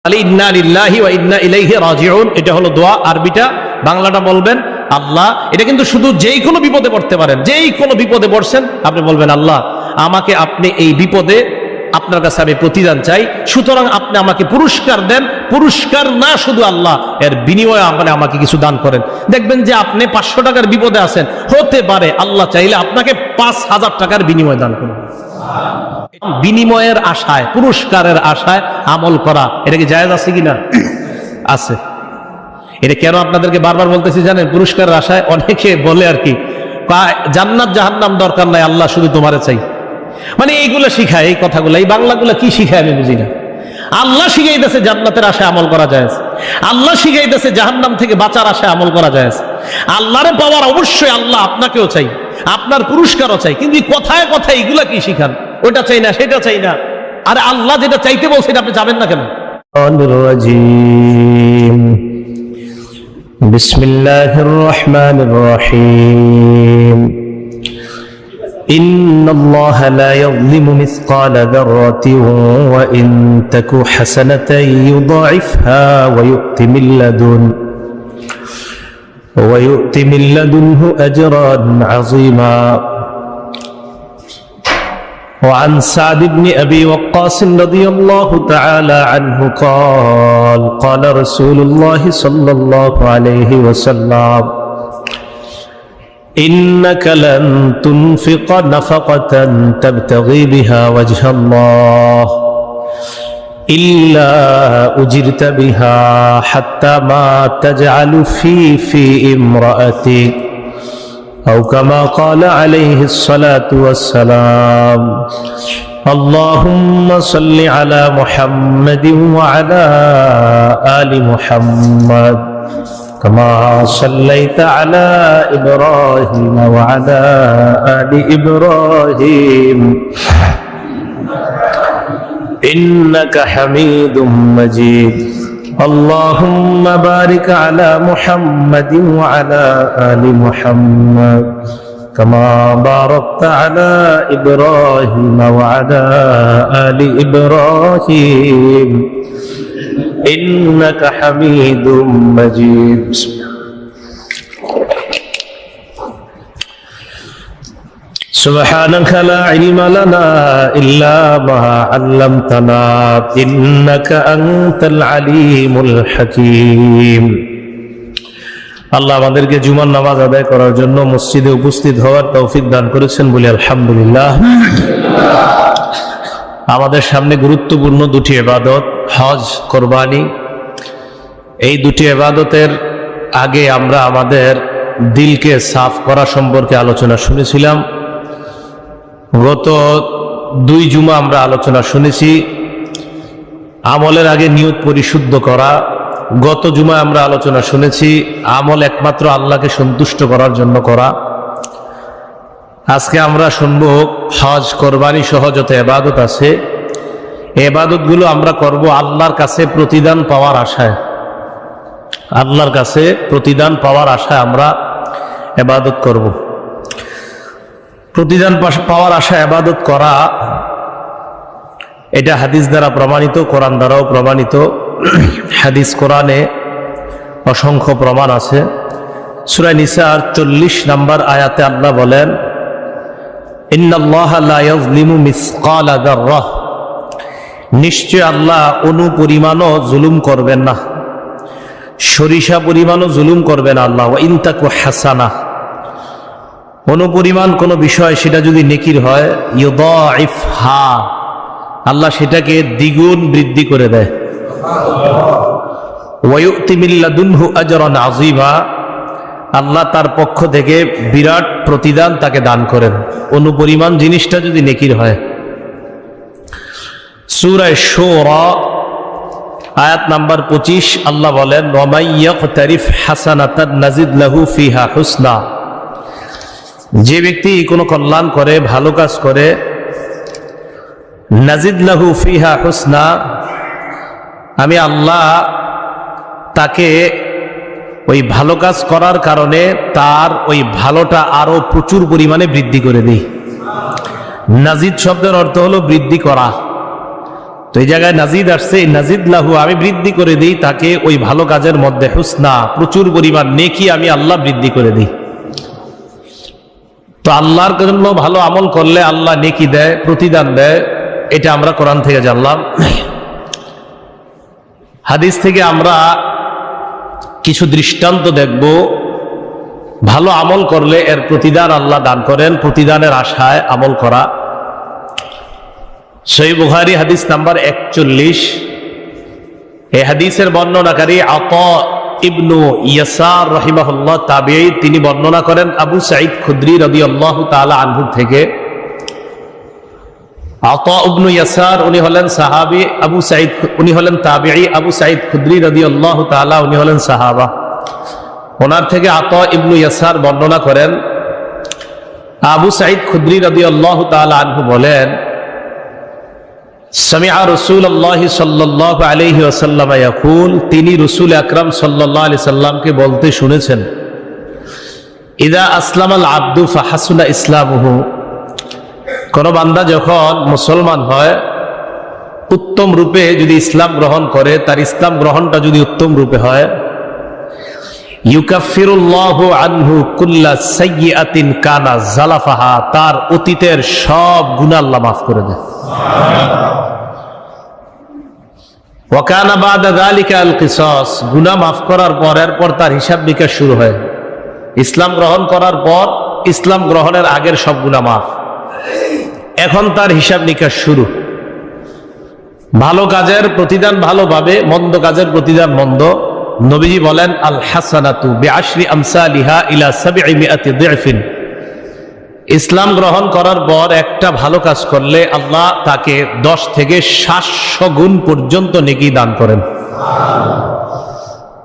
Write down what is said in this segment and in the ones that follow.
ইন্না লিল্লাহি ওয়া ইন্না ইলাইহি রাজিউন, এটা হলো দোয়া। আরবিটা, বাংলাটা বলবেন আল্লাহ। এটা কিন্তু শুধু যেই কোনো বিপদে পড়তে পারেন, যেই কোনো বিপদে পড়ছেন আপনি বলবেন আল্লাহ আমাকে আপনি এই বিপদে আপনার কাছে আমি প্রতিদান চাই, সুতরাং আপনি আমাকে পুরস্কার দেন। পুরস্কার না শুধু আল্লাহ, এর বিনিময়ে আপনি আমাকে কিছু দান করেন। দেখবেন যে আপনি 500 টাকার বিপদে আছেন, হতে পারে আল্লাহ চাইলে আপনাকে 5000 টাকার বিনিময় দান করবেন। বিনিময়ের আশায়, পুরস্কারের আশায় আমল করা, এটা কি জায়েজ আছে কিনা? আছে। এটা কেন আপনাদেরকে বারবার বলতেছি জানেন? পুরস্কারের আশায় অনেকে বলে আর কি, জান্নাত জাহান্নাম দরকার নাই, আল্লাহ শুধু তোমারে চাই। মানে এইগুলো শিখায়, এই কথাগুলো, এই বাংলাগুলো কি শিখায় আমি বুঝি না। আল্লাহ শিখাইতেছে জান্নাতের আশায় আমল করা যায়, আল্লাহ শিখাইতেছে জাহান্নাম থেকে বাঁচার আশায় আমল করা যায়। আল্লাহরে পাওয়ার অবশ্যই আল্লাহ আপনাকেও চাই, আপনার পুরস্কারও চাই, কিন্তু কথায় কথায় এগুলা কি শিখান? ওটা চাই না, সেটা চাই না। আরে আল্লাহ যেটা চাইতে বলছে এটা আপনি যাবেন না কেন? বিসমিল্লাহির রহমানির রহিম। ইন্নাল্লাহা লা ইয়াযলিমু মিসকালা যাররাতিন ওয়া ইন তাকু হাসানাতান ইউদাইফহা ওয়া ইউ'তি মিন লাদুনহু আজরান আযীমা। وعن سعد بن أبي وقاص رضي الله تعالى عنه قال قال رسول الله صلى الله عليه وسلم إنك لن تنفق نفقة تبتغي بها وجه الله إلا أجرت بها حتى ما تجعل في امرأتك أو كما قال عليه الصلاة والسلام اللهم صل على محمد وعلى آل محمد كما صليت على إبراهيم وعلى آل إبراهيم إنك حميد مجيد اللهم بارك على محمد وعلى آل محمد كما باركت على إبراهيم وعلى آل إبراهيم إنك حميد مجيد سبحانك لا علم لنا إلا ما علمتنا إنك أنت العليم الحكيم। আল্লাহ আমাদেরকে জুমার নামাজ আদায় করার জন্য মসজিদে উপস্থিত হওয়ার তৌফিক দান করেছেন বলি আলহামদুলিল্লাহ। আমাদের সামনে গুরুত্বপূর্ণ দুটি ইবাদত, হজ, কোরবানি। এই দুটি ইবাদতের আগে আমরা আমাদের দিলকে সাফ করা সম্পর্কে আলোচনা শুনেছিলাম। গত 2 জুমা আমরা আলোচনা শুনেছি আমলের আগে নিয়ত পরিশুদ্ধ করা। গত জুমায় আমরা আলোচনা শুনেছি আমল একমাত্র আল্লাহকে সন্তুষ্ট করার জন্য করা। আজকে আমরা শুনব হজ, কোরবানি সহ যত ইবাদত আছে, ইবাদতগুলো আমরা করব আল্লাহর কাছে প্রতিদান পাওয়ার আশায়। আল্লাহর কাছে প্রতিদান পাওয়ার আশায় আমরা ইবাদত করব। প্রতিদান পাওয়ার আশায় ইবাদত করা, এটা হাদিস দ্বারা প্রমাণিত, কোরআন দ্বারাও প্রমাণিত। হাদিস, কোরআনে অসংখ্য প্রমাণ আছে। সূরা নিসার 40 নম্বর আয়াতে আল্লাহ বলেন ইন্নাল্লাহা লা ইয়াযলিমু মিসকালা যাররাহ, নিশ্চয় আল্লাহ অণু পরিমাণও জুলুম করবেন না, সরিষা পরিমাণও জুলুম করবেন আল্লাহ। ওয়া ইন তাকু হাসানা, অনুপরিমাণ কোনো বিষয় সেটা যদি নেকির হয়, ইউদাইফহা, আল্লাহ সেটাকে দ্বিগুণ বৃদ্ধি করে দেয়। ওয়া ইউ'তি মিন লাদুনহু আজরান আযীমা, আল্লাহ তার পক্ষ থেকে বিরাট প্রতিদান তাকে দান করেন অনুপরিমাণ জিনিসটা যদি নেকির হয়। সূরা শুরা আয়াত নাম্বার 25 আল্লাহ বলেন ওয়া মান ইয়াকতারিফ হাসানাতান নাজিদ লাহু ফিহা হুসনা, যে ব্যক্তি কোনো কল্যাণ করে, ভালো কাজ করে, নাজিদ লাহু ফিহা হুসনা, আমি আল্লাহ তাকে ওই ভালো কাজ করার কারণে তার ওই ভালোটা আরো প্রচুর পরিমাণে বৃদ্ধি করে দিই। নাজিদ শব্দের অর্থ হলো বৃদ্ধি করা। তো এই জায়গায় নাজিদ আসছে, নাজিদ লাহু, আমি বৃদ্ধি করে দিই তাকে ওই ভালো কাজের মধ্যে, হুসনা, প্রচুর পরিমাণ নেকি আমি আল্লাহ বৃদ্ধি করে দিই। তো আল্লাহর জন্য ভালো আমল করলে আল্লাহ নেকি দেয়, প্রতিদান দেয়, এটা আমরা কোরআন থেকে জানলাম। হাদিস থেকে আমরা কিছু দৃষ্টান্ত দেখব, ভালো আমল করলে এর প্রতিদান আল্লাহ দান করেন, প্রতিদানের আশায় আমল করা। সহিহ বুখারী হাদিস নাম্বার 41, এই হাদিসের বর্ণনাকারী আতা ইবনু ইয়াসার রাহিমাহুল্লাহ তাবিঈ, তিনি বর্ণনা করেন আবু সাঈদ খুদরি রাদিয়াল্লাহু তাআলা আনহু থেকে। আতা ইবনু ইয়াসার উনি হলেন সাহাবী, আবু সাঈদ উনি হলেন তাবিঈ, আবু সাঈদ খুদরি রাদিয়াল্লাহু তাআলা উনি হলেন সাহাবা। ওনার থেকে আতা ইবনু ইয়াসার বর্ণনা করেন, আবু সাঈদ খুদরি রাদিয়াল্লাহু তাআলা আনহু বলেন, সামিআ রাসূলুল্লাহ সাল্লাল্লাহু আলাইহি ওয়াসাল্লাম ইয়াকুল, তিনি রাসূল আকরাম সাল্লাল্লাহু আলাইহি সাল্লামকে বলতে শুনেছেন, ইদা আসলামাল আবদু ফাহাসুনা ইসলামুহু, কোন বান্দা যখন মুসলমান হয়, উত্তম রূপে যদি ইসলাম গ্রহণ করে, তার ইসলাম গ্রহণটা যদি উত্তম রূপে হয়, ইউকাফিরুল্লাহু আনহু কুল্লা সাইয়্যাতিন কানা জালাফাহা, তার অতীতের সব গুনাহ আল্লাহ মাফ করে দেয়। ওয়া কানা বাদা যালিকা আল কিসাস, গুনাহ মাফ করার পর এরপর তার হিসাব নিকাশ শুরু হয়। ইসলাম গ্রহণ করার পর, ইসলাম গ্রহণের আগের সব গুনাহ মাফ, এখন তার হিসাব নিকাশ শুরু। ভালো কাজের প্রতিদান ভালোভাবে, মন্দ কাজের প্রতিদান মন্দ। নবীজি বলেন, আল হাসানাতু বিআশরি আমসালিহা ইলা 700 দিফিন, ইসলাম গ্রহণ করার পর একটা ভালো কাজ করলে আল্লাহ তাকে 10 থেকে 700 গুণ পর্যন্ত নেকি দান করেন।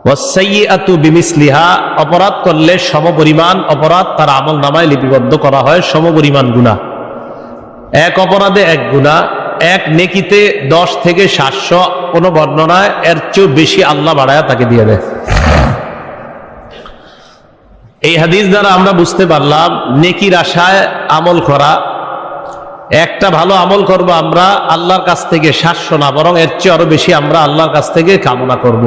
ওয়াসাইয়্যাতু বিমিসলিহা, অপরাধ করলে সমপরিমাণ অপরাধ তার আমলনামায় লিপিবদ্ধ করা হয়, সমপরিমাণ গুনাহ। এক অপরাধে এক গুনাহ, এক নেকিতে 10 থেকে 700, কোন বর্ণনায় এর চেয়ে বেশি আল্লাহ বাড়ায়া তাকে দিয়ে দেয়। এই হাদিস দ্বারা আমরা বুঝতে পারলাম, নেকির আশায় আমল করা, একটা ভালো আমল করব আমরা, আল্লাহর কাছ থেকে 700 না, বরং এর চেয়ে আরো বেশি আমরা আল্লাহর কাছ থেকে কামনা করব।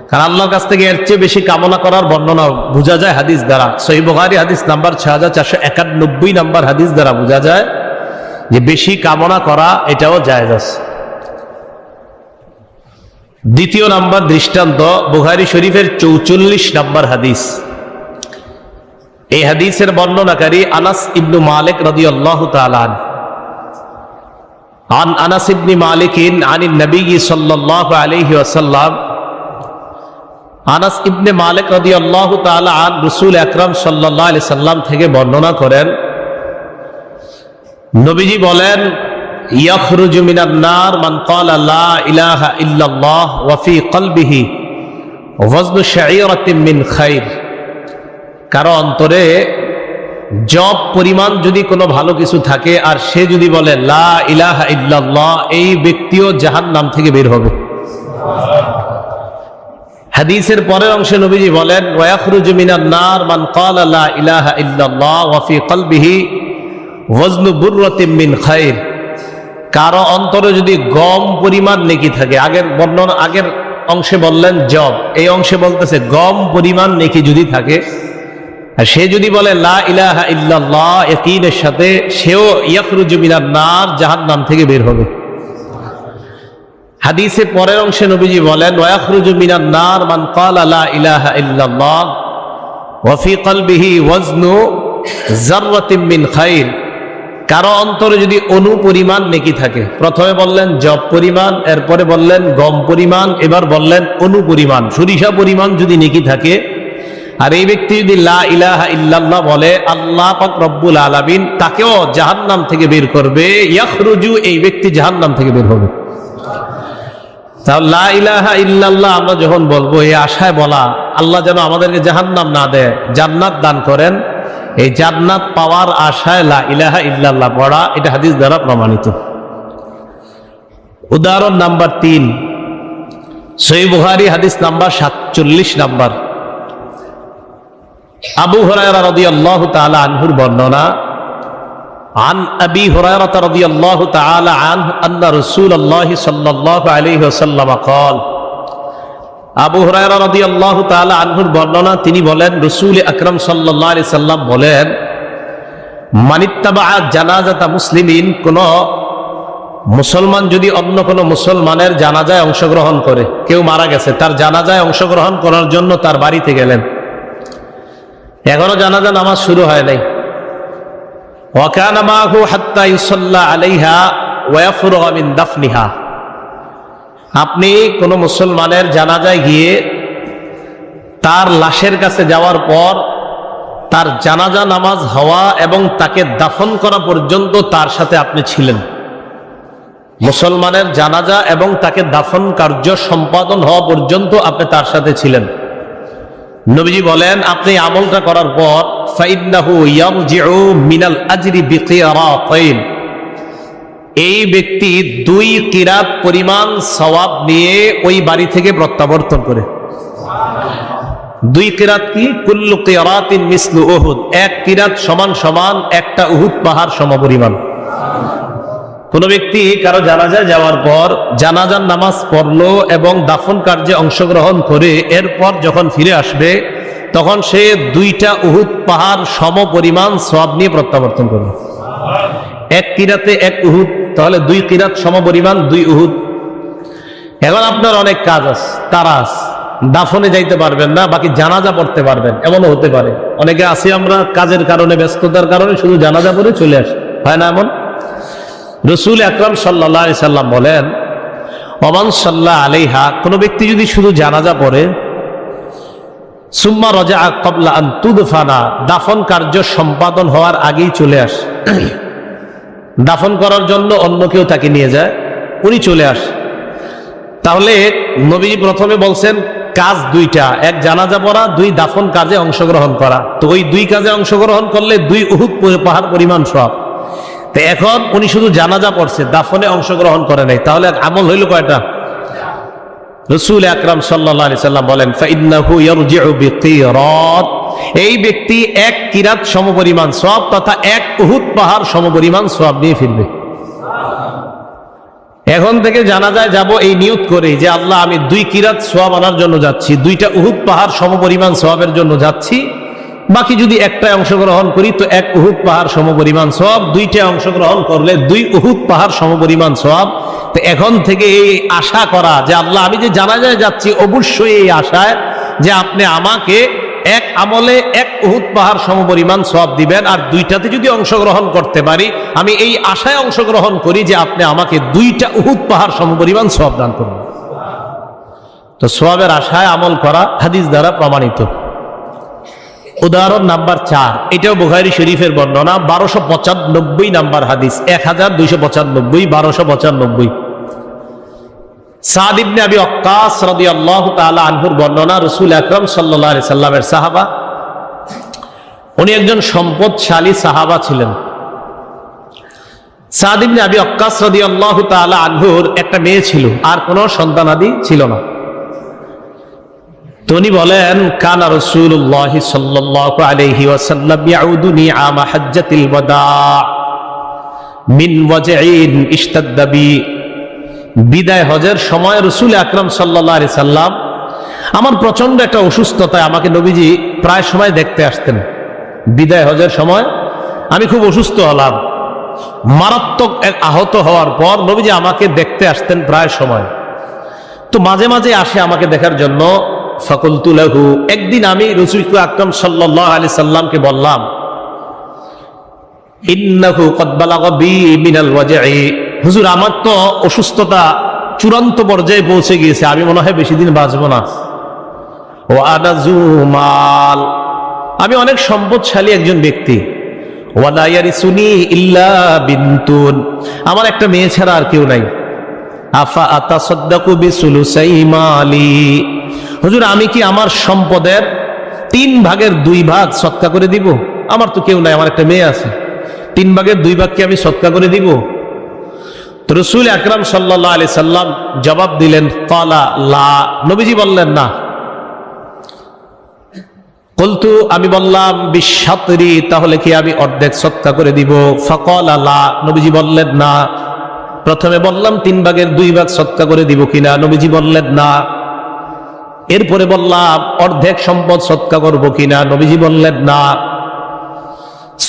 কারণ আল্লাহর কাছ থেকে এর চেয়ে বেশি কামনা করার বর্ণনা বোঝা যায় হাদিস দ্বারা। সহিহ বুখারী হাদিস নাম্বার 6491 নাম্বার হাদিস দ্বারা বোঝা যায় যে বেশি কামনা করা এটাও জায়েজ আছে। দ্বিতীয় নাম্বার দৃষ্টান্ত, বুখারী শরীফের 44 নাম্বার হাদিস। এই হাদিসের বর্ণনাকারী আনাস ইবনু মালিক রাদিয়াল্লাহু তাআলা আন আনাস ইবনে মালিক আনিন নবী সাল্লাল্লাহু আলাইহি ওয়াসাল্লাম, আনাস ইবনে মালিক রাদিয়াল্লাহু তাআলা আন রাসূল আকরাম সাল্লাল্লাহু আলাইহি সাল্লাম থেকে বর্ণনা করেন, নবীজি বলেন, ইয়াখরুজু মিনান নার মান ক্বালা লা ইলাহা ইল্লাল্লাহ ওয়া ফি কলবিহি ওয়াজনু শাঈরাতিন মিন খায়র, কারো অন্তরে জব পরিমাণ যদি কোনো ভালো কিছু থাকে আর সে যদি বলে লা ইলাহা ইল্লাল্লাহ, এই ব্যক্তিও জাহান্নাম থেকে বের হবে। হাদিসের পরের অংশে নবীজি বলেন, ওয়া ইয়াখরুজু মিনান নার মান ক্বালা লা ইলাহা ইল্লাল্লাহ ওয়া ফি কলবিহি ওয়াজনু বুররাতিন মিন খায়র, কারো অন্তরে যদি গম পরিমাণ নেকি থাকে, আগের বর্ণনা আগের অংশে বললেন জব, এই অংশে বলতেছে গম পরিমাণ নেকি যদি থাকে, আর সে যদি বলে লা ইলাহা ইল্লাল্লাহ ইয়াকিনের সাথে, সেও ইয়াখরুজু মিনান নার, জাহান্নাম থেকে বের হবে। হাদিসে পরের অংশে নবীজি বলেন, ওয়া ইয়াখরুজু মিনান নার মান ক্বালা লা ইলাহা ইল্লাল্লাহ ওয়া ফি কলবিহি ওয়াজনু যাররাতিন মিন খায়র, কারো অন্তরে যদি অণু পরিমাণ নেকি থাকে, প্রথমে বললেন জব পরিমাণ, এরপরে বললেন গম পরিমাণ, এবার বললেন অণু পরিমাণ, সরিষা পরিমাণ যদি নেকি থাকে, আর এই ব্যক্তি যদি লা ইলাহা ইল্লাল্লাহ বলে, আল্লাহ পাক রব্বুল আলামিন তাকেও জাহান্নাম থেকে বের করবে। ইয়াখরুজু, এই ব্যক্তি জাহান্নাম থেকে বের হবে। তাহলে লা ইলাহা ইল্লাল্লাহ আমরা যখন বলবো, এই আশায় বলা, আল্লাহ যেন আমাদেরকে জাহান্নাম না দেয়, জান্নাত দান করেন, এই জান্নাত পাওয়ার আশায় লা ইলাহা ইল্লাল্লাহ পড়া, এটা হাদিস দ্বারা প্রমাণিত। উদাহরণ নাম্বার 3, সহিহ বুখারী হাদিস নাম্বার 47 নাম্বার, আবু হুরায়রা রাদিয়াল্লাহু তাআলা আনহুর বর্ণনা, عن أبي هريرة رضي الله تعالى عنه أن رسول الله صلى الله عليه وسلم قال আবু হুরায়রা রাদিয়াল্লাহু তাআলা আনহুর বর্ণনা, তিনি বলেন রাসূল আকরাম সাল্লাল্লাহু আলাইহি সাল্লাম বলেন, মানিত্তাবা জানাজাতা মুসলিমিন, কোন মুসলমান যদি অন্য কোন মুসলমানের জানাজায় অংশগ্রহণ করে, কেউ মারা গেছে, তার জানাজায় অংশগ্রহণ করার জন্য তার বাড়িতে গেলেন, এখনো জানাজা নামাজ শুরু হয় নাই, ওয়া কানা মাহু হাত্তা ইউসাল্লা আলাইহা ওয়া ইয়াফরুগা মিন দাফনিহা, আপনি কোন মুসলমানের জানাজায় গিয়ে তার লাশের কাছে যাওয়ার পর তার জানাজা নামাজ হওয়া এবং তাকে দাফন করা পর্যন্ত তার সাথে আপনি ছিলেন। মুসলমানের জানাজা এবং তাকে দাফন কার্য সম্পাদন হওয়া পর্যন্ত আপনি তার সাথে ছিলেন। নবীজি বলেন, আপনি আমলটা করার পর ফাইন্নাহু ইয়ারজিউ মিনাল আজরি বিকিরাতাইন, এই ব্যক্তি 2 কিরাত পরিমাণ সওয়াব নিয়ে ওই বাড়ি থেকে প্রত্যাবর্তন করে। 2 কিরাত কি? কুল্লু কিরাতিন মিসলু উহুদ, 1 কিরাত সমান সমান একটা উহুদ পাহাড় সমপরিমাণ। কোন ব্যক্তি কারো জানাজায় যাওয়ার পর জানাজার নামাজ পড়লো এবং দাফন কার্যে অংশগ্রহণ করে এরপর যখন ফিরে আসবে তখন সে 2টা উহুদ পাহাড় সমপরিমাণ সওয়াব নিয়ে প্রত্যাবর্তন করবে। 1 কিরাতে 1 উহুদ, তাহলে 2 কিরাত সমপরিমাণ 2 উহুদ। এখন আপনার অনেক কাজ আছে, তারা আছে, দাফনে যাইতে পারবেন না, বাকি জানাজা পড়তে পারবেন, এমনও হতে পারে। অনেকে আছি আমরা কাজের কারণে, ব্যস্ততার কারণে শুধু জানাজা পড়ে চলে আসে, হয় না এমন? রাসূল আকরাম সাল্লাল্লাহু আলাইহি সাল্লাম বলেন, ওমান সাল্লা আলাইহা, কোন ব্যক্তি যদি শুধু জানাজা পড়ে, সুম্মা রাজাআ ক্বাবলা আন তুদফানা, দাফন কার্য সম্পাদন হওয়ার আগেই চলে আসে, দাফন করার জন্য অন্য কেউ তাকে নিয়ে যায়, উনি চলে আসে, তাহলে নবী প্রথমে বলছেন কাজ 2টা, 1 জানাজা পড়া, 2 দাফন কাজে অংশগ্রহণ করা। তো ওই 2 কাজে অংশগ্রহণ করলে 2 উহুদ পাহাড় পরিমাণ সওয়াব। তো এখন উনি শুধু জানাজা পড়ছে, দাফনে অংশগ্রহণ করে নাই, তাহলে আমল হইল কয়টা? রাসূল আকরাম সাল্লাল্লাহু আলাইহি সাল্লাম বলেন, ফাইন্নাহু ইয়ারজিউ বিকিরাত, এই ব্যক্তি 1 কিরাত সমপরিমাণ সওয়াব তথা 1 উহুদ পাহাড় সমপরিমাণ সওয়াব নিয়ে ফিরবে। এখন থেকে জানাজায় যাব এই নিয়ত করে যে আল্লাহ, আমি 2 কিরাত সওয়াব আনার জন্য যাচ্ছি, 2টা উহুদ পাহাড় সমপরিমাণ সওয়াবের জন্য যাচ্ছি, বাকি যদি একটায় অংশগ্রহণ করি তো 1 উহুদ পাহাড় সমপরিমাণ সওয়াব, 2টায় অংশগ্রহণ করলে 2 উহুদ পাহাড় সমপরিমাণ সওয়াব। তো এখন থেকে এই আশা করা যে আল্লাহ, আমি যে জানাজায় যাচ্ছি অবশ্যই এই আশায় যে আপনি আমাকে 1 আমলে 1 উহুদ পাহাড় সমপরিমাণ সওয়াব দিবেন, আর 2টাতে যদি অংশগ্রহণ করতে পারি আমি এই আশায় অংশগ্রহণ করি যে আপনি আমাকে 2টা উহুদ পাহাড় সমপরিমাণ সওয়াব দান করবেন। তো সওয়াবের আশায় আমল করা হাদিস দ্বারা প্রমাণিত। উদাহরণ নাম্বার 4, এটাও বুখারী শরীফের বর্ণনা, 1295 নাম্বার হাদিস, 1295, 1295। সাদ ইবনে আবি ওয়াক্কাস রাদিয়াল্লাহু তাআলা আনহুর বর্ণনা, রাসূল আকরাম সাল্লাল্লাহু আলাইহি সাল্লামের সাহাবা, উনি একজন সম্পদশালী সাহাবা ছিলেন। সাদ ইবনে আবি ওয়াক্কাস রাদিয়াল্লাহু তাআলা আনহুর একটা মেয়ে ছিল, আর কোনো সন্তানাদি ছিল না। তিনি বলেন, কানা রাসূলুল্লাহ সাল্লাল্লাহু আলাইহি ওয়াসাল্লাম ইয়াউদুনি আমা হাজ্জাতিল ওয়াদা মিন ওয়াজইন ইশতাদ্দা বি, বিদায় হজের সময় রাসূল আকরাম সাল্লাল্লাহু আলাইহি সাল্লাম আমার প্রচন্ড একটা অসুস্থতায় আমাকে নবীজি প্রায় সময় দেখতে আসতেন। বিদায় হজের সময় আমি খুব অসুস্থ হলাম, মারাত্মক এক আহত হওয়ার পর নবীজি আমাকে দেখতে আসতেন প্রায় সময়। তো মাঝে মাঝে আসে আমাকে দেখার জন্য। ফাকুলতু লাহু, একদিন আমি রাসূল আকরাম সাল্লাল্লাহু আলাইহি সাল্লামকে বললাম, ইন্নাহু ক্বাদ বালাগা বি মিনাল ওয়াজঈ, হুজুর আমার তো অসুস্থতা চূড়ান্ত পর্যায়ে পৌঁছে গিয়েছে, আমি মনে হয় বেশি দিন বাঁচব না। ওয়া আনা যু মাল, আমি অনেক সম্পদশালী একজন ব্যক্তি। ওয়া লা ইয়ারিসুনি ইল্লা বিনতুন, আমার একটা মেয়ে ছাড়া আর কেউ নাই। আফা আতাসাদ্দাকু বিসুলুসাই মালি, হুজুর আমি কি আমার সম্পদের 3 ভাগের 2 ভাগ সদকা করে দিব? আমার তো কেউ নাই, আমার একটা মেয়ে আছে, 3 ভাগের 2 ভাগ কি আমি সদকা করে দিব? তো রাসূল আকরাম সাল্লাল্লাহু আলাইহি সাল্লাম জবাব দিলেন, ক্বালা লা, নবীজি বললেন না। কুলতু আমি বললাম বিশাতরি, তাহলে কি আমি অর্ধেক সদকা করে দিব? ফাকালা লা, নবীজি বললেন না। প্রথমে বললাম 3/2 সদকা করে দিব কিনা, নবীজি বললেন না। এরপরে বললাম অর্ধেক সম্পদ সদকা করব কিনা, নবীজি বললেন না।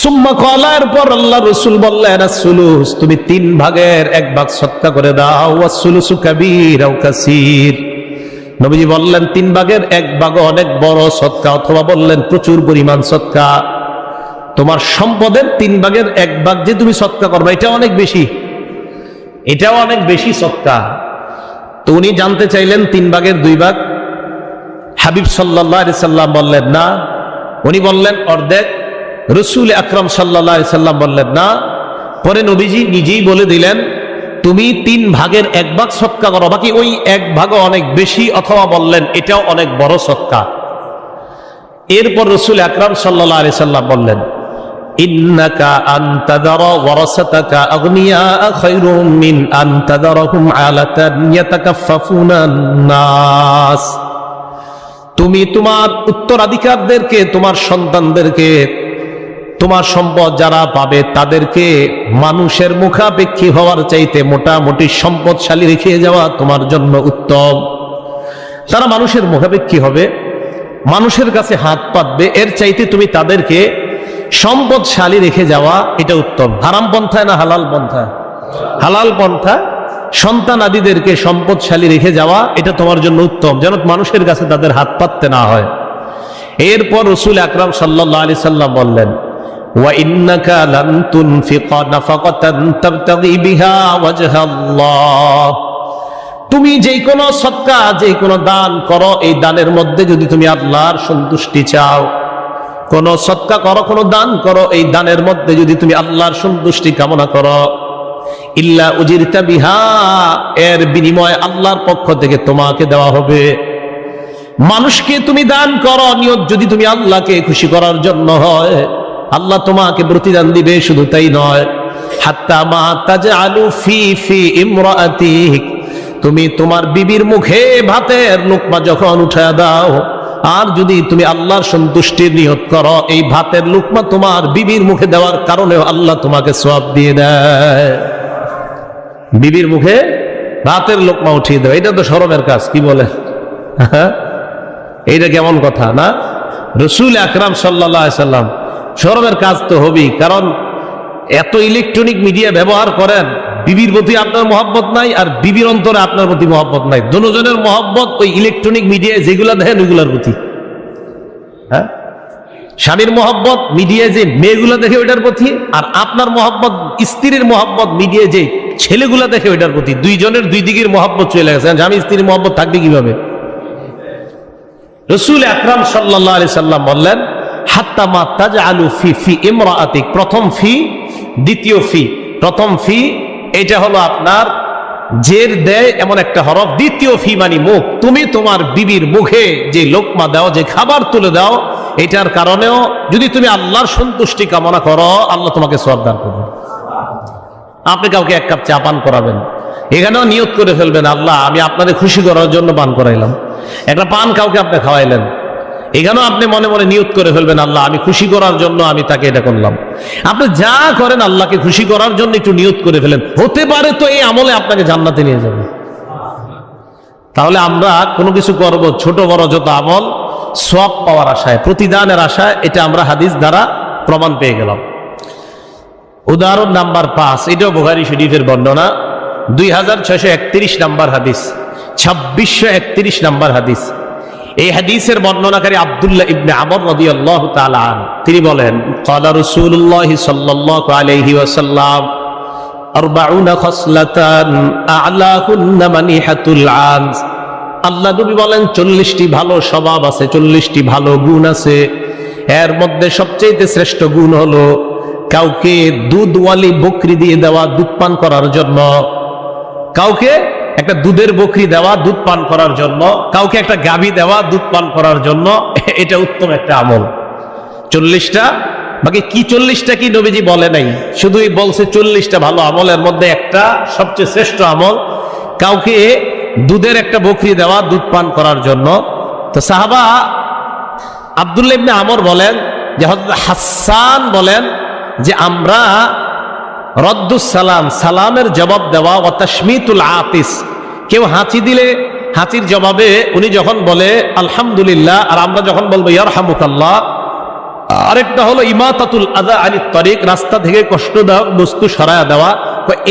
সুম্মা ক্বালা, এরপর আল্লাহ রাসূল বললেন আসসুলুস, তুমি 3/1 সদকা করে দাও। ওয়াসসুলুসু কাবীর আও কাসীর, নবীজি বললেন 3/1 অনেক বড় সদকা, অথবা বললেন প্রচুর পরিমাণ সদকা। তোমার সম্পদের 3/1 যে তুমি সদকা করবে, এটা অনেক বেশি, এটাও অনেক বেশি সদকা। তো উনি জানতে চাইলেন 3/2। হাবিব সাল্লাল্লাহু আলাইহি সাল্লাম বললেন না। উনি বললেন অর্ধেক। রাসূল আকরাম সাল্লাল্লাহু আলাইহি সাল্লাম বললেন না। পরে নবীজি নিজেই বলে দিলেন তুমি 3/1 সদকা করো, বাকি ওই 1 অনেক বেশি, অথবা বললেন এটাও অনেক বড় সদকা। এরপর রাসূল আকরাম সাল্লাল্লাহু আলাইহি সাল্লাম বললেন ইন্নাকা আন তাদারা ওয়ারাসাতাকা আগনিয়া খায়রুম মিন আন তাদারাহুম আলাতান ইয়াতাকাফফুনান নাস, তুমি তোমার উত্তরাধিকারদেরকে, তোমার সন্তানদেরকে, তোমার সম্পদ যারা পাবে তাদেরকে মানুষের মুখাপেক্ষী হওয়ার চাইতে মোটামুটি সম্পদশালী রেখে যাওয়া তোমার জন্য উত্তম। তারা মানুষের মুখাপেক্ষী হবে, মানুষের কাছে হাত পাতবে, এর চাইতে তুমি তাদেরকে সম্পদশালী রেখে যাওয়া এটা উত্তম। হারাম পন্থায় না হালাল পন্থা? হালাল পন্থা। সন্তান আদিদেরকে সম্পদশালী রেখে যাওয়া এটা তোমার জন্য উত্তম, যেন মানুষের কাছে তাদের হাত পাততে না হয়। এরপর রাসূল আকরাম সাল্লাল্লাহু আলাইহি সাল্লাম বললেন ওয়া ইন্নাকা লান তুনফিকা নাফাকাতান তাবতাগি বিহা ওয়াজহাল্লাহ, তুমি যে কোনো সদকা, যে কোনো দান করো, এই দানের মধ্যে যদি তুমি আল্লাহর সন্তুষ্টি চাও, কোন সদকা করো, কোন দান করো, এই দানের মধ্যে যদি তুমি আল্লাহর সন্তুষ্টি কামনা করো, ইল্লা উজিরতা বিহা, এর বিনিময় আল্লাহর পক্ষ থেকে তোমাকে দেওয়া হবে। মানুষকে তুমি দান করো, নিয়ত যদি তুমি আল্লাহকে খুশি করার জন্য হয়, আল্লাহ তোমাকে প্রতিদান দিবে। শুধু তাই নয়, হাত্তা মা তাজআলু ফি ইমরাআতিক, তুমি তোমার বিবির মুখে ভাতের লোকমা যখন উঠায় দাও, আর যদি তুমি আল্লাহর সন্তুষ্টির নিয়ত করো, এই ভাতের লোকমা তোমার বিবির মুখে দেওয়ার কারণেও আল্লাহ তোমাকে সওয়াব দিয়ে দেয়। বিবির মুখে ভাতের লোকমা উঠিয়ে দেয়, এটা তো শরমের কাজ, কি বলে? এইটা কেমন কথা না? রাসূল আকরাম সাল্লাল্লাহু আলাইহি সাল্লাম, শরমের কাজ তো হবেই, কারণ এত ইলেকট্রনিক মিডিয়া ব্যবহার করেন, বিবির প্রতি আপনার মহব্বত নাই, আর বিবির অন্তরে আপনার প্রতি মহব্বত নাই। দুজনের মহব্বত ওই ইলেকট্রনিক মিডিয়ায় যেগুলা দেখেন ওইগুলার প্রতি। হ্যাঁ, স্বামীর মহব্বত মিডিয়ায় যে মেয়েগুলা দেখে ওইটার প্রতি, আর আপনার মহব্বত, স্ত্রীর মহব্বত মিডিয়ায় যে ছেলেগুলা দেখে ওইটার প্রতি। দুইজনের দুই দিকের মহব্বত চলে গেছে। স্বামী স্ত্রীর মহব্বত থাকবে কিভাবে? রাসূল আকরাম সাল্লাল্লাহু আলাইহি সাল্লাম বললেন হাত্তা মা তাজআলু ফি ইমরাআতিক, প্রথম ফি, দ্বিতীয় ফি। প্রথম ফি এটা হলো আপনার জের দেয় এমন একটা হরফ, দ্বিতীয় ফি মানে মুখ। তুমি তোমার বিবির মুখে যে লোকমা দাও, যে খাবার তুলে দাও, এটার কারণেও যদি তুমি আল্লাহর সন্তুষ্টি কামনা করো, আল্লাহ তোমাকে সওয়াব দান করবে। আপনি কাউকে 1 কাপ চা পান করাবেন, এখানেও নিয়ত করে ফেলবেন আল্লাহ আমি আপনাদের খুশি করার জন্য পান করাইলাম। একটা পান কাউকে আপনি খাওয়াইলেন, এখানেও আপনি মনে মনে নিয়ত করে ফেলবেন আল্লাহ আমি খুশি করার জন্য আমি তাকে এটা করলাম। আপনি যা করেন আল্লাহকে খুশি করার জন্য একটু নিয়ত করে ফেলেন, হতে পারে তো এই আমলে আপনাকে জান্নাতে নিয়ে যাবে। তাহলে আমরা কোনো কিছু করব, ছোট বড় যত আমল, সওয়াব পাওয়ার আশায়, প্রতিদানের আশায়, এটা আমরা হাদিস দ্বারা প্রমাণ পেয়ে গেলাম। উদাহরণ নাম্বার 5, এটাও বুখারী শরীফের বর্ণনা, 2631 নাম্বার হাদিস, 2631 নাম্বার হাদিস। এই হাদিসের বর্ণনাকারী আব্দুল্লাহ ইবনে আমর রাদিয়াল্লাহু তাআলা আনহু, তিনি বলেন ক্বালা রাসূলুল্লাহ সাল্লাল্লাহু আলাইহি ওয়াসাল্লাম 40 খাসলাতান আ'লাহুন্না মানিহাতুল আনস, আল্লাহ নবী বলেন 40টি ভালো স্বভাব আছে, 40টি ভালো গুণ আছে। এর মধ্যে সবচেয়ে শ্রেষ্ঠ গুণ হলো কাউকে দুধওয়ালি বকরি দিয়ে দেওয়া, দুধ পান করার জন্য। কাউকে একটা দুধের বকরি দেওয়া, দুধ পান করার জন্য। কাউকে একটা গাভী দেওয়া, দুধ পান করার জন্য। এটা উত্তম একটা আমল। 40টা, বাকি কি 40টা কি নবীজি বলে নাই, শুধুই বলছে 40টা ভালো আমলের মধ্যে একটা সবচেয়ে শ্রেষ্ঠ আমল কাউকে দুধের একটা বকরি দেওয়া, দুধ পান করার জন্য। তো সাহাবা আব্দুল্লাহ ইবনে আমর বলেন যে হযরত হাসান বলেন যে আমরা রদ্দুস সালাম, সালামের জবাব দেওয়া, ওয়া তাশমিতুল আতিস, কেউ হাঁচি দিলে হাঁচির জবাবে উনি যখন বলে আলহামদুলিল্লাহ আর আমরা যখন বলবো ইয়ারহামুকাল্লাহ। আরেকটা হলো ইমাতাতুল আযা আনিত তরিক, রাস্তা থেকে কষ্টদায়ক বস্তু সরায়া দেওয়া।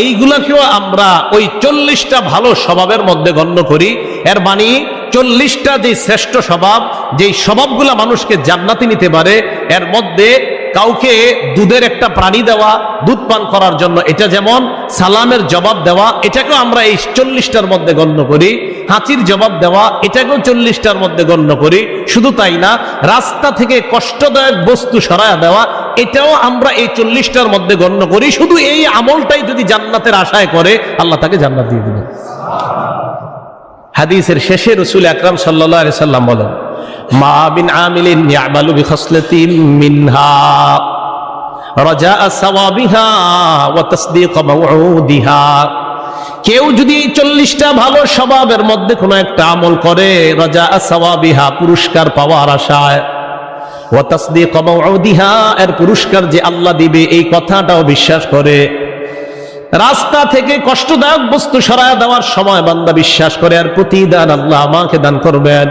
এইগুলাকেও আমরা ওই 40টা ভালো স্বভাবের মধ্যে গণ্য করি। এর মানে 40টা যে শ্রেষ্ঠ স্বভাব, যেই স্বভাবগুলা মানুষকে জান্নাতে নিতে পারে, এর মধ্যে কাউকে দুধের একটা প্রাণী দেওয়া, দুধ পান করার জন্য, এটা যেমন সালামের জবাব দেওয়া, এটাকেও আমরা এই 40টার মধ্যে গণ্য করি। হাঁচির জবাব দেওয়া, এটাকেও 40টার মধ্যে গণ্য করি। শুধু তাই না, রাস্তা থেকে কষ্টদায়ক বস্তু সরায়া দেওয়া, এটাও আমরা এই 40টার মধ্যে গণ্য করি। শুধু এই আমলটাই যদি জান্নাতের আশায় করে, আল্লাহ তাকে জান্নাত দিয়ে দিবেন। হাদিসের শেষে রাসূল আকরাম সাল্লাল্লাহু আলাইহি সাল্লাম বলেন, মা বিন আমিলিন ইয়ামালু বিখাসলাতিন মিনহা রাজা'a সাওয়াবিহা ওয়া তাসদীক মাওউদিহা। কেউ যদি এই 40টা ভালো স্বভাবের মধ্যে কোনো একটা আমল করে, রাজা'a সাওয়াবিহা, পুরস্কার পাওয়ার আশায়, ওয়া তাসদীক মাওউদিহা, এর পুরস্কার যে আল্লাহ দিবে এই কথাটাও বিশ্বাস করে, রাস্তা থেকে কষ্টদায়ক বস্তু সরায় দেওয়ার সময় বান্দা বিশ্বাস করে আর প্রতিদান আল্লাহ আমাকে দান করবেন।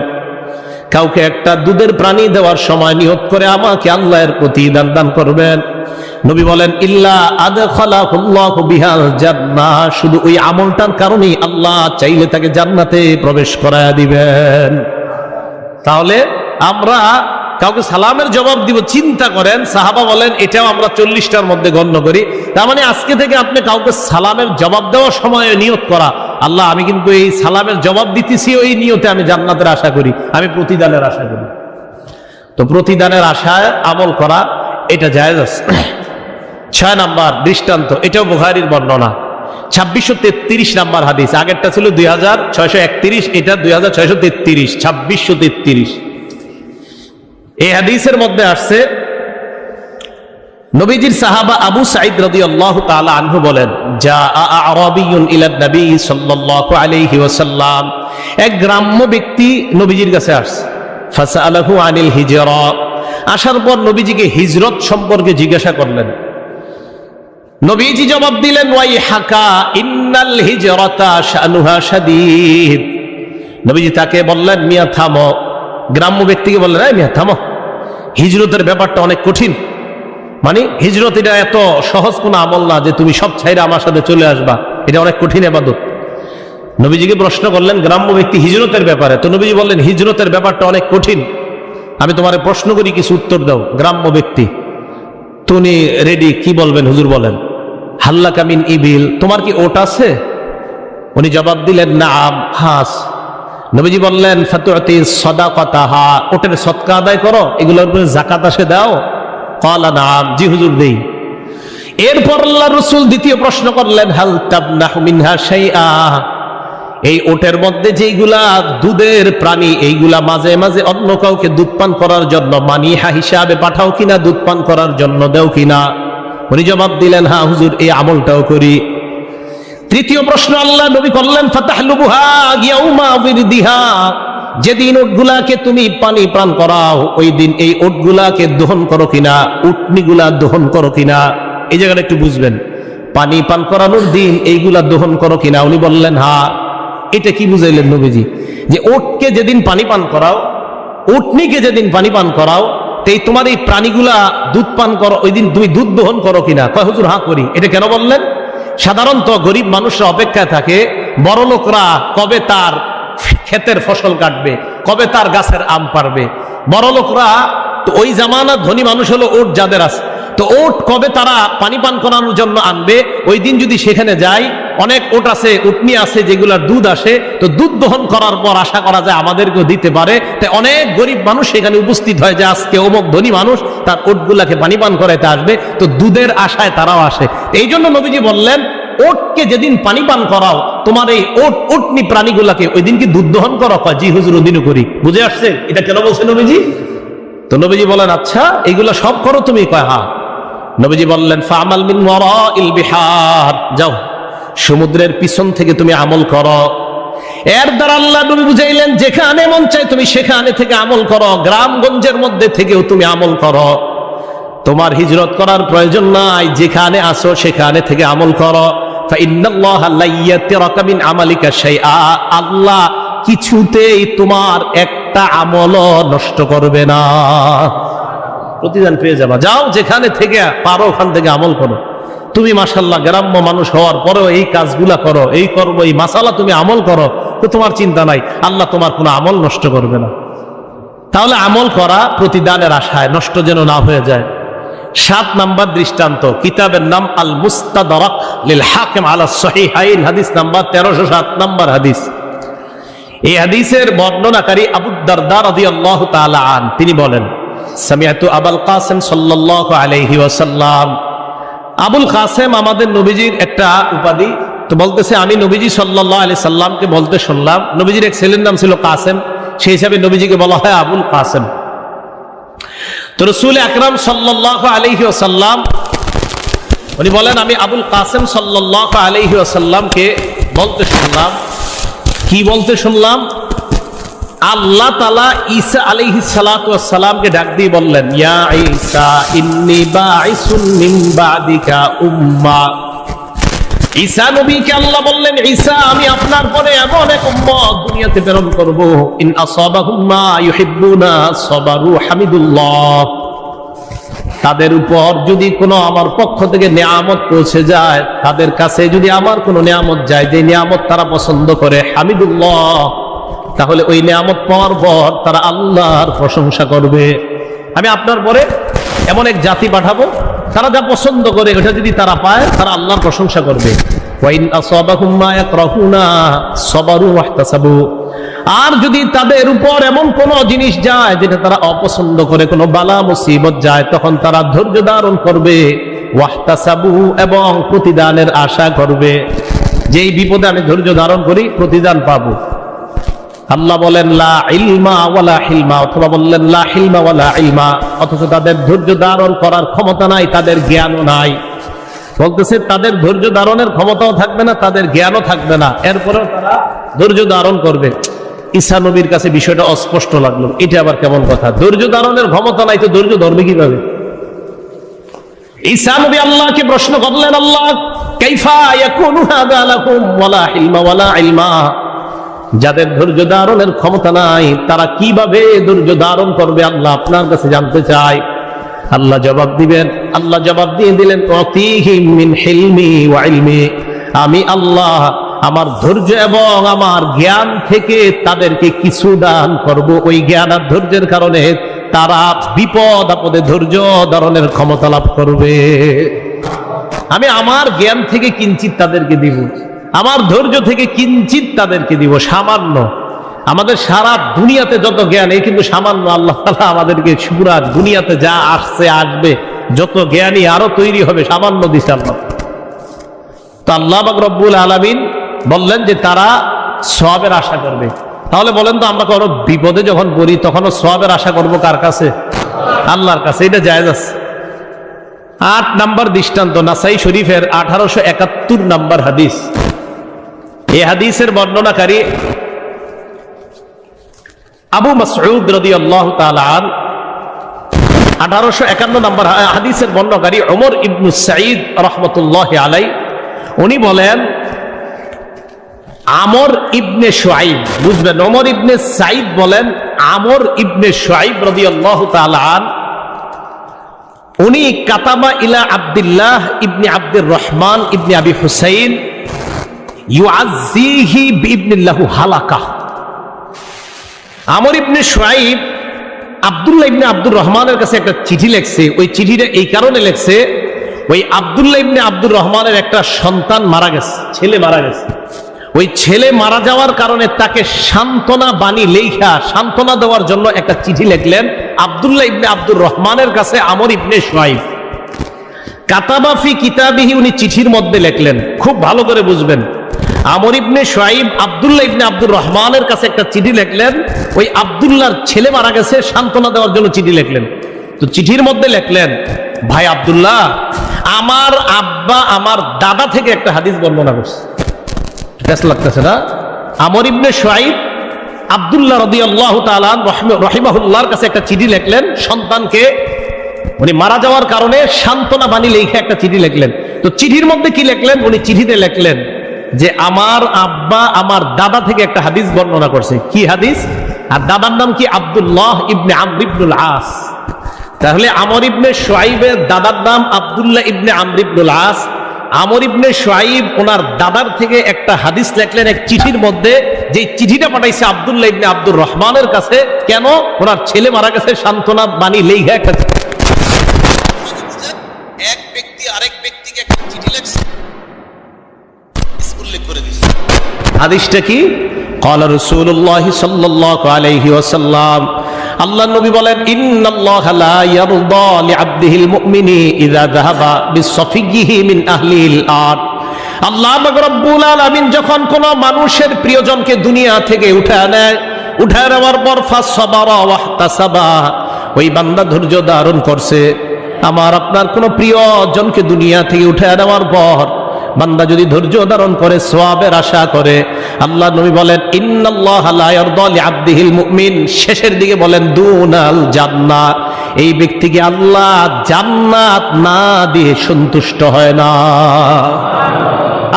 কাউকে একটা দুধের প্রাণী দেওয়ার সময় নিয়ত করে আমাকে আল্লাহ এর প্রতিদান দান করবেন। নবী বলেন ইল্লা আদখালাহুল্লাহু বিহাল জান্নাহ, শুধু ওই আমলটার কারণেই আল্লাহ চাইলে তাকে জান্নাতে প্রবেশ করায় দিবেন। তাহলে আমরা কাউকে সালামের জবাব দিব, চিন্তা করেন, সাহাবা বলেন এটাও আমরা 40টার মধ্যে গণ্য করি। তার মানে আজকে থেকে আপনি কাউকে সালামের জবাব দেওয়ার সময় নিয়ত করা, আল্লাহ আমি কিন্তু এই সালামের জবাব দিতেছি, ওই নিয়তে আমি জান্নাতের আশা করি, আমি প্রতিদানের আশা করি। তো প্রতিদানের আশায় আমল করা এটা জায়েজ আছে। 6 নাম্বার দৃষ্টান্ত, এটাও বুখারীর বর্ণনা, 2633 নাম্বার হাদিস। আগেরটা ছিল 2631, এটা 2633, 2633। এই হাদিসের মধ্যে আসছে, নবীজির সাহাবা আবু সাঈদ রাদিয়াল্লাহু তাআলা আনহু বলেন, জাআ আরাবিয়ুন ইলা নবী সাল্লাল্লাহু আলাইহি ওয়াসাল্লাম, এক গ্রাম্য ব্যক্তি নবীজির কাছে আসছে। ফাসাআলাহু আনিল হিজরা, আসার পর নবীজিকে হিজরত সম্পর্কে জিজ্ঞাসা করলেন। নবীজি জবাব দিলেন, ওয়াইহাকা ইন্নাল হিজরাতা শানুহা শাদীদ। নবীজি তাকে বললেন, মিয়া থামো। গ্রাম্য ব্যক্তিকে বললেন, এই মিয়া থামো, হিজরতের ব্যাপারটা অনেক কঠিন। মানে হিজরত এটা এত সহজ কোনো আমল না যে তুমি সব ছাইরা আমার সাথে চলে আসবা, এটা অনেক কঠিন ইবাদত। নবীজিকে প্রশ্ন করলেন গ্রাম্য ব্যক্তি হিজরতের ব্যাপারে। তো নবীজি বললেন, হিজরতের ব্যাপারটা অনেক কঠিন, আমি তোমারে প্রশ্ন করি, কিছু উত্তর দাও। গ্রাম্য ব্যক্তি, তুমি রেডি? কি বলবেন হুজুর বলেন। হাল্লাকা মিন ইবিল, তোমার কি ওট আছে? উনি জবাব দিলেন, নাম, হাস। নবীজি বললেন, ফাতুতি সাদাকাতাহা, ওটের সদকা আদায় করো, এগুলোর উপরে যাকাত আসে দাও? ক্বালা নাম, জি হুজুর দেই। এরপর আল্লাহর রাসূল দ্বিতীয় প্রশ্ন করলেন, হাল তাবনাহু মিনহা শাইআ, এই ওটের মধ্যে যেইগুলা দুধের প্রাণী, এইগুলা মাঝে মাঝে অন্য কাউকে দুধ পান করার জন্য মানিহা হিসাবে পাঠাও কিনা, দুধ পান করার জন্য দেও কিনা? উনি জবাব দিলেন, হ্যাঁ হুজুর, এই আমলটাও করি। তৃতীয় প্রশ্ন আল্লাহ নবী করলেন, ফাতাহলুবুহা ইয়াউমা বিরদিহা, যেদিন উটগুলাকে তুমি পানি পান করাও ওই দিন এই উটগুলাকে দহন করো কিনা, উটনিগুলা দহন করো কিনা। এই জায়গাটা একটু বুঝবেন, পানি পান করানোর দিন এইগুলা দহন করো কিনা? উনি বললেন হ্যাঁ। এটা কি বুঝাইলেন নবীজি? যে উটকে যেদিন পানি পান করাও, উটনিকে যেদিন পানি পান করাও, এই তোমার এই প্রাণীগুলা দুধ পান করো, ওই দিন তুমি দুধ দহন করো কিনা? কয় হুজুর হ্যাঁ করি। এটা কেন বললেন? সাধারণত গরিব মানুষরা অপেক্ষায় থাকে বড় লোকরা কবে তার ক্ষেতের ফসল কাটবে, কবে তার গাছের আম পারবে। বড় লোকরা তো ওই জামানা ধনী মানুষ হলো ওট যাদের আছে, তো ওট কবে তারা পানি পান করানোর জন্য আনবে, ওই দিন যদি সেখানে যায়, অনেক ওট আছে, উটনি আছে যেগুলার দুধ আসে, তো দুধ দহন করার পর আশা করা যায় আমাদেরকেও দিতে পারে। তাই অনেক গরিব মানুষ সেখানে উপস্থিত হয় যে আজকে অমুক ধনী মানুষ তার ওটগুলাকে পানি পান করাইতে আসবে, তো দুধের আশায় তারাও আসে। এই জন্য নবীজি বললেন, ওটকে যেদিন পানি পান করাও তোমার এই উটনি প্রাণীগুলাকে ওই দিন কি দুধ দহন করো? জি হুজুর ওদিনও করি। বুঝে আসছে এটা কেন বলছে নবীজি? তো নবীজি বলেন, আচ্ছা এগুলা সব করো তুমি? কয় হ্যাঁ। নবীজি বললেন, ফা'মাল মিন ওয়ারাইল বিহার, যাও সমুদ্রের পিছন থেকে তুমি আমল করো। এর দ্বারা আল্লাহ নবী বুঝাইলেন যেখানে মন চায় তুমি সেখানে থেকে আমল করো, গ্রামগঞ্জের মধ্যে থেকেও তুমি আমল করো, তোমার হিজরত করার প্রয়োজন নাই, যেখানে আসো সেখানে থেকে আমল করো। ফাইন্নাল্লাহা লা ইয়াতিরাকা মিন আমালিকা শাইআ, আল্লাহ কিছুতেই তোমার একটা আমলও নষ্ট করবে না, প্রতিদান পেয়ে যাবা। যাও যেখানে থেকে পারো ওখান থেকে আমল করো। তুমি মাশাআল্লাহ গ্রাম্য মানুষ হওয়ার পরেও এই কাজগুলা করো, এই করবো, এই মাসালা তুমি আমল করো, তো তোমার চিন্তা নাই, আল্লাহ তোমার কোনো আমল নষ্ট করবে না। তাহলে আমল করা প্রতিদানের আশায়, নষ্ট যেন না হয়ে যায়। 7 নাম্বার দৃষ্টান্ত, কিতাবের নাম আল মুস্তাদরাক লিল হাকিম আলা সহিহাইন, হাদিস নাম্বার 1307 নাম্বার হাদিস। এই হাদিসের বর্ণনাকারী আবু দারদা রাদিয়াল্লাহু তাআলা আন, তিনি বলেন সামিআতু আবুল কাসিম সাল্লাল্লাহু আলাইহি ওয়াসাল্লাম। আবুল কাসেম আমাদের নবীজির একটা উপাধি, তো বলতেছে আমি নবীজি সাল্লাল্লাহু আলাইহি সাল্লামকে বলতে শুনলাম, নবীজির এক ছেলের নাম ছিল কাসেম, সেই হিসাবে নবীজিকে বলা হয় আবুল কাসেম। তো রাসূল আকরাম সাল্লাল্লাহু আলাইহি ওয়াসাল্লাম উনি বলেন আমি আবুল কাসেম সাল্লাল্লাহু আলাইহি ওয়াসাল্লামকে বলতে শুনলাম, কি বলতে শুনলাম? আল্লাহ তাআলা ঈসা আলাইহিস সালাতু ওয়াস সালামকে ডাক দিয়ে বললেন, ইয়া ঈসা ইন্নী বাঈসুন মিন বাদিকা উম্মাহ। ঈসা নবীকে আল্লাহ বললেন, ঈসা আমি আপনার পরে এমন এক উম্মত দুনিয়াতে প্রেরণ করব, ইন আসাবাহুম মা ইউহিব্বুনা সাবারু হামিদুল্লাহ। তাদের উপর যদি কোনো আমার পক্ষ থেকে নিয়ামত পৌঁছে যায়, তাদের কাছে যদি আমার কোনো নিয়ামত যায়, যে নিয়ামত তারা পছন্দ করে, হামিদুল্লাহ, তাহলে ওই নিয়ামত পাওয়ার পর তারা আল্লাহর প্রশংসা করবে। আমি আপনার পরে এমন এক জাতি পাঠাবো, তারা যা পছন্দ করে ওটা যদি তারা পায়, তারা আল্লাহর প্রশংসা করবে। ওয়াইন আসাবাহুম মা ইয়াকরাহুনা সাবারু ওয়াহতাসাবু। আর যদি তাদের উপর এমন কোন জিনিস যায় যেটা তারা অপছন্দ করে, কোনো বালা মুসিবত যায়, তখন তারা ধৈর্য ধারণ করবে, ওয়াহতাসাবু, এবং প্রতিদানের আশা করবে, যেই বিপদে আমি ধৈর্য ধারণ করি প্রতিদান পাবো। আল্লাহ বলেন লা ইলমা ওয়ালা হিলমা, অথবা বললেন লা হিলমা ওয়ালা ইলমা, অথচ তাদের ধৈর্য ধারণ করার ক্ষমতা নাই, তাদের জ্ঞানও নাই। বলতেছে তাদের ধৈর্য ধারণের ক্ষমতাও থাকবে না, তাদের জ্ঞানও থাকবে না, এরপরেও তারা ধৈর্য ধারণ করবে। ঈসা নবীর কাছে বিষয়টা অস্পষ্ট লাগলো, এটা আবার কেমন কথা? ধৈর্য ধারণের ক্ষমতা নাই তো ধৈর্য ধরবে কিভাবে? ঈসা নবী আল্লাহকে প্রশ্ন করলেন, আল্লাহ কাইফা ইয়াকুনু হাযা লাকুম ওয়ালা হিলমা ওয়ালা ইলমা, যাদের ধৈর্য ধারণের ক্ষমতা নাই তারা কিভাবে ধৈর্য ধারণ করবে? আল্লাহ আপনার কাছে জানতে চাই। আল্লাহ জবাব দিবেন, আল্লাহ জবাব দিয়ে দিলেন, আতিহিম মিন হিলমি ওয়া ইলমি, আমি আল্লাহ আমার ধৈর্য এবং আমার জ্ঞান থেকে তাদেরকে কিছু দান করব। ওই জ্ঞান আর ধৈর্যের কারণে তারা বিপদ আপদে ধৈর্য ধারণের ক্ষমতা লাভ করবে। আমি আমার জ্ঞান থেকে কিঞ্চিত তাদেরকে দিব, আমার ধৈর্য থেকে কিঞ্চিত তাদেরকে দিব, সামান্য। আমাদের সারা দুনিয়াতে যত জ্ঞান, এই কিন্তু সামান্য। আল্লাহ তাআলা আমাদেরকে পুরা দুনিয়াতে যা আসছে আসবে, যত জ্ঞানী আরো তৈরি হবে, সামান্য দিছে আল্লাহ। তো আল্লাহ পাক রব্বুল আলামিন বললেন যে তারা সওয়াবের আশা করবে। তাহলে বলেন তো, আমরা কোনো বিপদে যখন পড়ি তখনও সওয়াবের আশা করব কার কাছে? আল্লাহর কাছে। এটা জায়েজ আছে। 8 নাম্বার দৃষ্টান্ত, নাসাই শরীফের 1871 নাম্বার হাদিস। এই হাদিসের বর্ণনাকারী আবু মাসউদ রাদিয়াল্লাহু তাআলা আনহু। 1851 নাম্বার হাদিসের বর্ণনাকারী ওমর ইবনে সাঈদ রাহমাতুল্লাহি আলাইহি, উনি বলেন আমর ইবনে শুআইব, বুঝবেন, ওমর ইবনে সাঈদ বলেন আমর ইবনে শুআইব রাদিয়াল্লাহু তাআলা আনহু, উনি কাতাবা ইলা আব্দুল্লাহ ইবনে আব্দুর রহমান ইবনে আবি হুসাইন ইউআজ্জিহি বিইবনিল্লাহু হালাকা। আমর ইবনে শুআইব আব্দুল্লাহ ইবনে আব্দুর রহমানের কাছে একটা চিঠি লিখছে। ওই চিঠিটা এই কারণে লিখছে, ওই আব্দুল্লাহ ইবনে আব্দুর রহমানের একটা সন্তান মারা গেছে, ছেলে মারা গেছে। ওই ছেলে মারা যাওয়ার কারণে তাকে সান্ত্বনা বাণী লেখা, সান্ত্বনা দেওয়ার জন্য একটা চিঠি লিখলেন আব্দুল্লাহ ইবনে আব্দুর রহমানের কাছে আমর ইবনে শুআইব। কাতাবা ফি কিতাবিহি, উনি চিঠির মধ্যে লিখলেন, খুব ভালো করে বুঝবেন। আমর ইবনে শুআইব আব্দুল্লাহ ইবনে আব্দুর রহমানের কাছে একটা চিঠি লিখলেন, ওই আব্দুল্লাহর ছেলে মারা গেছে, সান্ত্বনা দেওয়ার জন্য চিঠি লিখলেন। তো চিঠির মধ্যে লিখলেন, ভাই আব্দুল্লাহ, আমার আব্বা আমার দাদা থেকে একটা হাদিস বর্ণনা করছে। বেশ লাগতেছে না? আমর ইবনে শুআইব আব্দুল্লাহ রাদিয়াল্লাহু তাআলা রাহিমাহুল্লাহর কাছে একটা চিঠি লিখলেন, সন্তানকে উনি মারা যাওয়ার কারণে সান্ত্বনা বাণী লিখে একটা চিঠি লিখলেন। তো চিঠির মধ্যে কি লিখলেন? উনি চিঠিতে লিখলেন যে আমার আব্বা আমার দাদা থেকে একটা হাদিস বর্ণনা করছে। কি হাদিস? আর দাদার নাম কি? আব্দুল্লাহ ইবনে আমর ইবনুল আস। তাহলে আমর ইবনে শুআইবের দাদার নাম আব্দুল্লাহ ইবনে আমর ইবনুল আস। আমর ইবনে শুআইব ওনার দাদার থেকে একটা হাদিস লিখলেন এক চিঠির মধ্যে, যে চিঠিটা পাঠাইছে আব্দুল্লাহ ইবনে আব্দুর রহমানের কাছে। কেন? ওনার ছেলে মারা গেছে, সান্ত্বনা বাণী লেখা একটা এক ব্যক্তি আরেক ব্যক্তিকে একটা চিঠি লিখছে, উল্লেখ করে দিয়েছে। হাদিসটা কি? قال رسول الله صلى الله عليه وسلم, আল্লাহ নবী বলেন, ইন্নাল্লাহ লা ইয়ারদা লিআবদিহিল মুমিনি ইযা যাহাবা বিসফিয়িহি মিন আহলিল আরদ। আল্লাহ রাব্বুল আলামিন যখন কোন মানুষের প্রিয়জনকে দুনিয়া থেকে উঠায় নেয়, উঠায় নেওয়ার পর ফাসসাবারা ওয়াহতাসাবা, ওই বান্দা ধৈর্য ধারণ করছে। আমার আপনার কোন প্রিয়জনকে দুনিয়া থেকে উঠায় নেওয়ার পর বান্দা যদি ধৈর্য ধারণ করে, সওয়াবের আশা করে, আল্লাহ নবী বলেন ইন্নাল্লাহ লা ইয়ারদা লিআবদিহিল মুমিন, শেষের দিকে বলেন দুনাল জান্নাত, এই ব্যক্তিকে আল্লাহ জান্নাত না দিয়ে সন্তুষ্ট হয় না।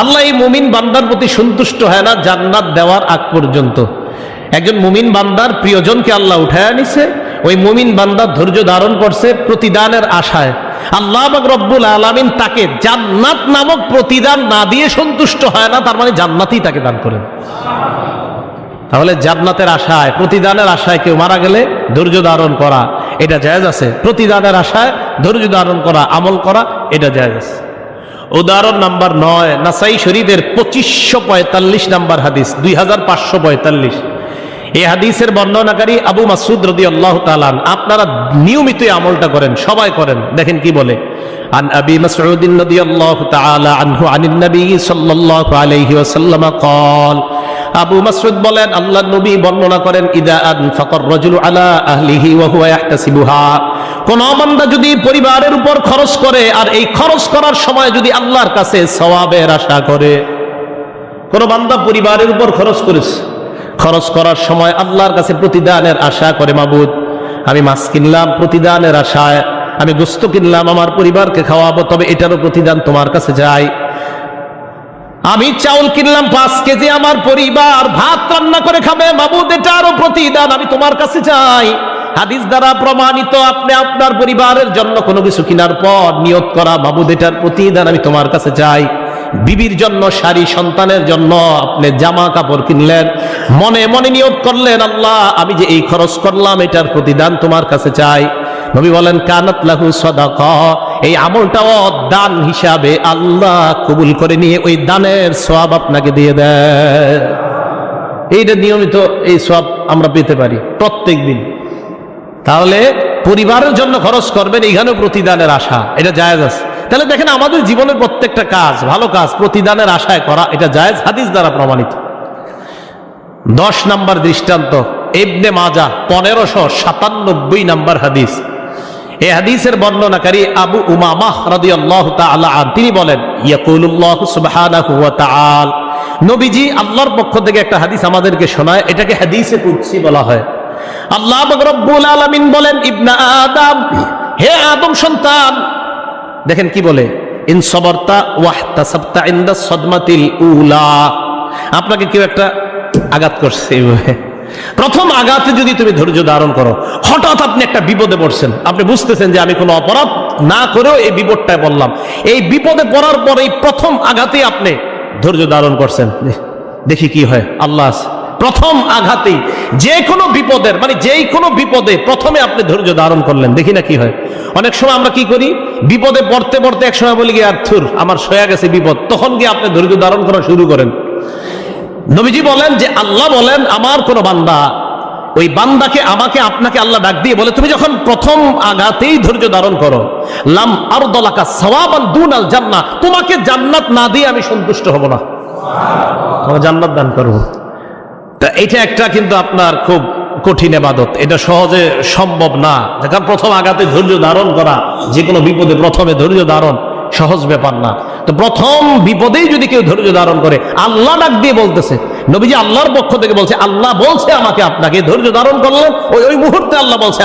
আল্লাহ এই মুমিন বান্দার প্রতি সন্তুষ্ট হয় না জান্নাত দেওয়ার আগ পর্যন্ত। একজন মুমিন বান্দার প্রিয়জনকে আল্লাহ উঠায় নিছে, ওই মুমিন বান্দা ধৈর্য ধারণ করছে প্রতিদানের আশায়। আল্লাহ রব্বুল আলামিন তাকে জান্নাত নামক প্রতিদান না দিয়ে সন্তুষ্ট হয় না, তার মানে জান্নাতই তাকে দান করেন। তাহলে জান্নাতের আশায়, প্রতিদানের আশায় কেউ মারা গেলে ধৈর্য ধারণ করা এটা জায়েজ আছে। প্রতিদানের আশায় ধৈর্য ধারণ করা, আমল করা এটা জায়েজ আছে। উদাহরণ নাম্বার 9, নাসাই শরীফের 2545 নাম্বার হাদিস, 2545। এই হাদিসের বর্ণনাকারী আবু মাসউদ রাদিয়াল্লাহু তাআলা। আপনারা নিয়মিত আমলটা করেন, সবাই করেন। দেখেন কি বলে, আন আবি মাসউদ রাদিয়াল্লাহু তাআলা আনহু আনিন নবী সাল্লাল্লাহু আলাইহি ওয়াসাল্লাম قال, আবু মাসউদ বলেন আল্লাহর নবী বর্ণনা করেন, ইদা আনফাকার রাজুলু আলা আহলিহি ওয়া হুয়া ইয়াহতাসিবুহা, কোন বান্দা যদি পরিবারের উপর খরচ করে আর এই খরচ করার সময় যদি আল্লাহর কাছে সওয়াবের আশা করে। কোন বান্দা পরিবারের উপর খরচ করেছে, খরচ করার সময় আল্লাহর কাছে প্রতিদানের আশা করে, মাবুদ আমি মাছ কিনলাম প্রতিদানের আশায়, আমি গোশত কিনলাম আমার পরিবারকে খাওয়াবো, তবে এটারও প্রতিদান তোমার কাছে যাই। আমি চাউল কিনলাম 5 কেজি, আমার পরিবার ভাত রান্না করে খাবে, মাবুদ এটারও প্রতিদান আমি তোমার কাছে চাই। হাদিস দ্বারা প্রমাণিত, আপনি আপনার পরিবারের জন্য কোনো কিছু কেনার পর নিয়ত করা, মাবুদ এটার প্রতিদান আমি তোমার কাছে চাই। বিবির জন্য শাড়ি, সন্তানের জন্য আপনি জামা কাপড় কিনলেন, মনে মনে নিয়ত করলেন, আল্লাহ আমি যে এই খরচ করলাম এটার প্রতিদান তোমার কাছে চাই। নবী বলেন কানাত লাহু সাদাকা, এই আমলটাও দান হিসাবে আল্লাহ কবুল করে নিয়ে ওই দানের সওয়াব আপনাকে দিয়ে দেয়। এইটা নিয়মিত এই সওয়াব আমরা পেতে পারি প্রত্যেক দিন। তাহলে পরিবারের জন্য খরচ করবেন, এইখানেও প্রতিদানের আশা, এটা জায়েজ আছে। তাহলে দেখেন আমাদের জীবনের প্রত্যেকটা কাজ, ভালো কাজ প্রতিদানের আশায় করা এটা জায়েজ, হাদিস দ্বারা প্রমাণিত। 10 নাম্বার দৃষ্টান্ত, ইবনে মাজাহ 1597 নাম্বার হাদিস। এই হাদিসের বর্ণনাকারী আবু উমামাহ রাদিয়াল্লাহু তাআলা আন, তিনি বলেন ইয়াকুলুল্লাহু সুবহানাহু ওয়া তাআলা, নবীজি আল্লাহর পক্ষ থেকে একটা হাদিস আমাদেরকে শোনায়, এটাকে হাদিসে কুদসি বলা হয়। আল্লাহ রাব্বুল আলামিন বলেন, ইবনা আদম, হে আদম সন্তান, দেখেন কি বলে, ইন সাবারতা ওয়াহতাসাবতা ইনদা সাদমাতিল উলা, আপনাকে কেউ একটা আঘাত করছে, প্রথম আঘাতে যদি তুমি ধৈর্য ধারণ করো, হঠাৎ আপনি একটা বিপদে পড়ছেন, আপনি বুঝতেছেন যে আমি কোনো অপরাধ না করেও এই বিপদটায় পড়লাম, এই বিপদে পড়ার পর এই প্রথম আঘাতে আপনি ধৈর্য ধারণ করছেন, দেখি কি হয়। আল্লাহ প্রথম আঘাতেই যে কোনো বিপদের, মানে যেই কোনো বিপদে প্রথমে আপনি ধৈর্য ধারণ করলেন, দেখি না কি হয়। অনেক সময় আমরা কি করি, বিপদে পড়তে পড়তে এক সময় বলি গিয়ে আর থুর আমার সয়া গেছে বিপদ, তখন গিয়ে আপনি ধৈর্য ধারণ করা শুরু করেন। নবীজি বলেন যে আল্লাহ বলেন আমার কোন বান্দা, ওই বান্দাকে আমাকে আপনাকে আল্লাহ ডাক দিয়ে বলে, তুমি যখন প্রথম আঘাতেই ধৈর্য ধারণ করো, লাম আরদালাকা সাওয়াবান দুনাল জান্নাহ, তোমাকে জান্নাত না দিয়ে আমি সন্তুষ্ট হব না, তোমাকে জান্নাত দান করব। তা এটা একটা কিন্তু আপনার খুব কঠিন ইবাদত, এটা সহজে সম্ভব না। কারণ প্রথম আঘাতে ধৈর্য ধারণ করা, যে কোনো বিপদে প্রথমে ধৈর্য ধারণ সহজ ব্যাপার না। তো প্রথম বিপদেই যদি কেউ ধৈর্য ধারণ করে, আল্লাহ ডাক দিয়ে বলতেছে নবীজি আল্লাহর পক্ষ থেকে বলছে, আল্লাহ বলছে আমাকে আপনাকে, ধৈর্য ধারণ করলেন। ওই মুহূর্তে আল্লাহ বলছে,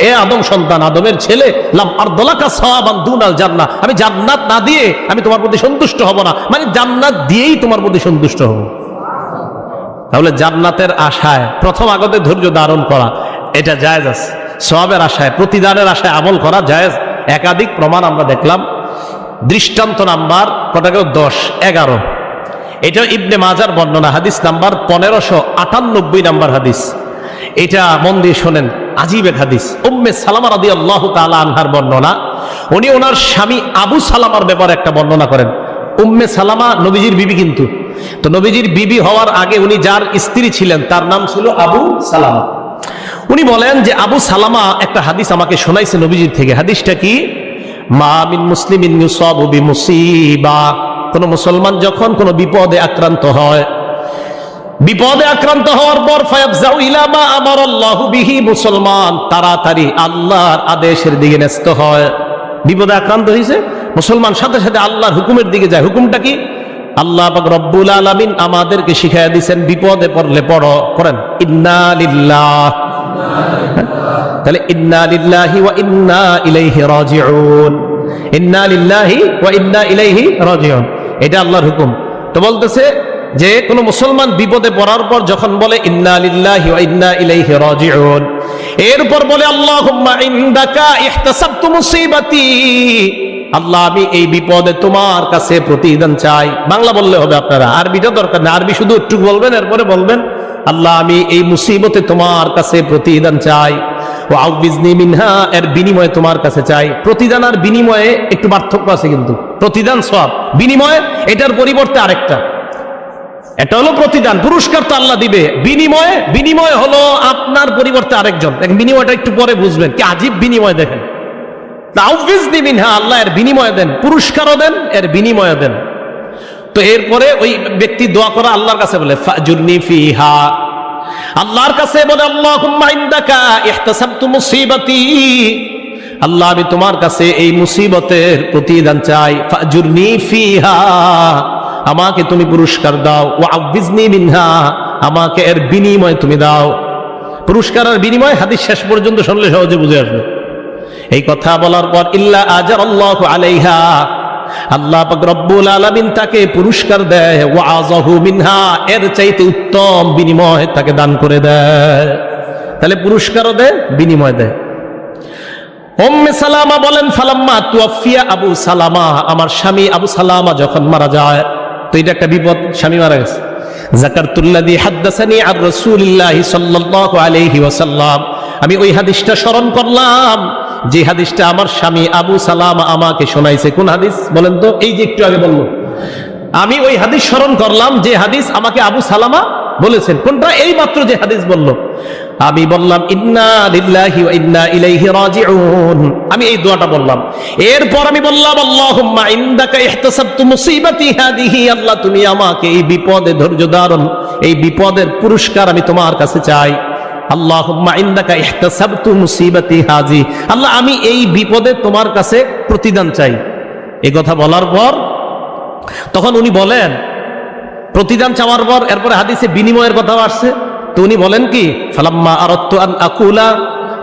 এ আদম সন্তান, আদমের ছেলে, লাম আরদলাকা সাওয়াবান দুনাল জান্নাহ, আমি জান্নাত না দিয়ে আমি তোমার প্রতি সন্তুষ্ট হব না, মানে জান্নাত দিয়েই তোমার প্রতি সন্তুষ্ট হব। তাহলে জান্নাতের আশায় প্রথম আগতে ধৈর্য ধারণ করা এটা জায়েজ আছে। সওয়াবের আশায়, প্রতিদানের আশায় আমল করা জায়েজ। একাধিক প্রমাণ আমরা দেখলাম। দৃষ্টান্ত নাম্বার কটা গেল? 10, 11। এটা ইবনে মাজার বর্ণনা, হাদিস নাম্বার 1598 নাম্বার হাদিস। এটা মন দিয়ে শোনেন, আজীব এক হাদিস। উম্মে সালামা রাদিয়াল্লাহু তাআলা আনহার বর্ণনা। উনি ওনার স্বামী আবু সালামার ব্যাপারে একটা বর্ণনা করেন। উম্মে সালামা নবীজির বিবি, কিন্তু তো নবীজির বিবি হওয়ার আগে উনি যার স্ত্রী ছিলেন তার নাম ছিল আবু সালামা। উনি বলেন যে আবু সালামা একটা হাদিস আমাকে শোনাইছে নবীজির থেকে। হাদিসটা কি? মা মিন মুসলিমিন ইউসাবু বিমুসিবা, কোন মুসলমান যখন কোন বিপদে আক্রান্ত হয়, বিপদে আক্রান্ত হওয়ার পর ফায়াফজাউ ইলা মা আমারাল্লাহু বিহি, মুসলমান তাড়াতাড়ি আল্লাহর আদেশের দিকে ন্যস্ত হয়। বিপদে আক্রান্ত হয়েছে মুসলমান, সাথে সাথে আল্লাহর হুকুমের দিকে যায়। হুকুমটা কি? আল্লাহ পাক রব্বুল আলামিন আমাদেরকে শিখাইয়া দিয়েছেন, বিপদে পড়লে পড়েন ইন্না লিল্লাহ। তাহলে ইন্না লিল্লাহি ওয়া ইন্না ইলাইহি রাজিউন, ইন্না লিল্লাহি ওয়া ইন্না ইলাইহি রাজিউন, এটা আল্লাহর হুকুম। তো বলতেছে যে কোন মুসলমান বিপদে পড়ার পর যখন বলে ইন্না লিল্লাহি ওয়া ইন্না ইলাইহি রাজিউন, এরপর বলে আল্লাহুম্মা ইনদাকা ইহতাসাবতু মুসিবাতি, আল্লাহ আমি এই বিপদে তোমার কাছে প্রতিদান চাই। বাংলা বললে হবে, আপনারা আরবিটা দরকার না, আরবি শুধু একটু বলবেন, এরপরে বলবেন আল্লাহ আমি এই মুসিবতে তোমার কাছে প্রতিদান চাই। ও আউযিজনি মিনহা, এর বিনিময়ে তোমার কাছে চাই। প্রতিদান আর বিনিময়ে একটু পার্থক্য আছে, কিন্তু প্রতিদান সওয়াব, বিনিময় এটার পরিবর্তে আরেকটা। এটা হলো প্রতিদান, পুরস্কার তো আল্লাহ দিবে, বিনিময় হলো আপনার পরিবর্তে আরেকজন। বিনিময়টা একটু পরে বুঝবেন, কি আজীব বিনিময় দেখেন। আউযিজনি মিনহা, আল্লাহ এর বিনিময় দেন, পুরস্কারও দেন, এর বিনিময় দেন। তো এরপরে ওই ব্যক্তি দোয়া করা আল্লাহর কাছে বলে ফাজুরনি ফিহা, আল্লাহর কাছে বলে আল্লাহুম্মা ইনদাকা ইহতাসাবতু মুসিবাতি, আল্লাহ আমি তোমার কাছে এই মুসিবতের প্রতিদান চাই। ফাজুরনি ফিহা, আমাকে তুমি পুরস্কার দাও। ওয়া আউযিজনি মিনহা, আমাকে এর বিনিময় তুমি দাও। পুরস্কার আর বিনিময় হাদিস শেষ পর্যন্ত শুনলে সহজে বুঝে আসবে। এই কথা বলার পর ইল্লা আজারাল্লাহু আলাইহা, আল্লাহ পাক রব্বুল আলামিন তাকে পুরস্কার দেয়। ওয়া আযাহু মিনহা, এর চাইতে উত্তম বিনিময় তাকে দান করে দেয়। তাহলে পুরস্কারও দেয়, বিনিময় দেয়। উম্মে সালামা বলেন ফালাম্মা তুওয়াফিয়া আবু সালামা, আমার স্বামী আবু সালামা যখন মারা যায়, তো এটা একটা বিপদ, স্বামী মারা গেছে। যাকারতুল্লাযী হাদ্দাসানি আর রাসূলিল্লাহি সাল্লাল্লাহু আলাইহি ওয়াসাল্লাম, আমি ওই হাদিসটা স্মরণ করলাম যে হাদিসটা আমার স্বামী আবু সালামা আমাকে শোনাইছে। কোন হাদিস বলেন তো? এই যে একটু আগে বললো, আমি ওই হাদিস স্মরণ করলাম যে হাদিস আমাকে আবু সালামা বলেছেন। কোনটা? এই মাত্র যে হাদিস বললো। আমি বললাম ইন্না লিল্লাহি ওয়া ইন্না ইলাইহি রাজিউন, আমি এই দোয়াটা বললাম। এরপর আমি বললাম আল্লাহুম্মা ইনদাকা ইহতাসাবতু মুসিবাতি হাদিহি, আল্লাহ তুমি আমাকে এই বিপদে ধৈর্য ধারণ, এই বিপদের পুরস্কার আমি তোমার কাছে চাই। আল্লাহুম্মা ইনদাকা ইহতাসাবতু মুসিবাতি হাজি, আল্লাহ আমি এই বিপদে তোমার কাছে প্রতিদান চাই। এই কথা বলার পর তখন উনি বলেন, প্রতিদান চাওয়ার পর এরপরে হাদিসে বিনিময়ের কথা আসছে। তো উনি বলেন কি, ফালাম্মা আরাদতু আন আকুলা,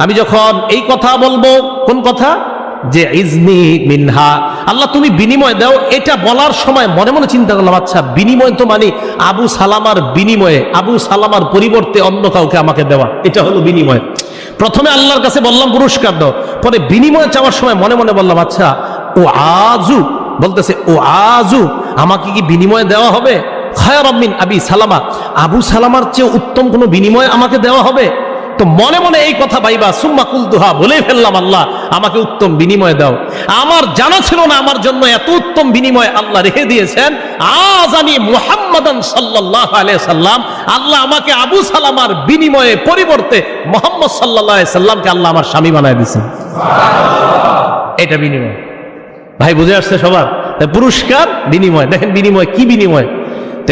আমি যখন এই কথা বলবো, কোন কথা? যে ইজনি মিনহা, আল্লাহ তুমি বিনিময় দাও, এটা বলার সময় মনে মনে চিন্তা করলাম, আচ্ছা বিনিময় তো মানে আবু সালামার বিনিময়ে, আবু সালামার পরিবর্তে অন্য কাউকে আমাকে দেওয়া, এটা হলো বিনিময়। প্রথমে আল্লাহর কাছে বললাম পুরস্কার দাও, পরে বিনিময় চাওয়ার সময় মনে মনে বললাম, আচ্ছা ও আজু, বলতেছে ও আজু, আমাকে কি বিনিময় দেওয়া হবে? খায়রাম মিন আবি সালামা, আবু সালামার চেয়ে উত্তম কোনো বিনিময় আমাকে দেওয়া হবে? তো মনে মনে এই কথা ভাইবা সুম্মা কুলতুহা, বলেই ফেললাম আল্লাহ আমাকে উত্তম বিনিময় দাও। আমার জানা ছিল না আমার জন্য এত উত্তম বিনিময় আল্লাহ রেখে দিয়েছেন। আজ আমি মুহাম্মাদান সাল্লাল্লাহু আলাইহি সাল্লাম, আল্লাহ আমাকে আবু সালামার বিনিময়ে পরিবর্তে মুহাম্মদ সাল্লাল্লাহু আলাইহি সাল্লামকে আল্লাহ আমার স্বামী বানায় দিয়েছেন। এটা বিনিময় ভাই, বুঝে আসছে সবার? পুরস্কার, বিনিময়। দেখেন বিনিময় কি, বিনিময়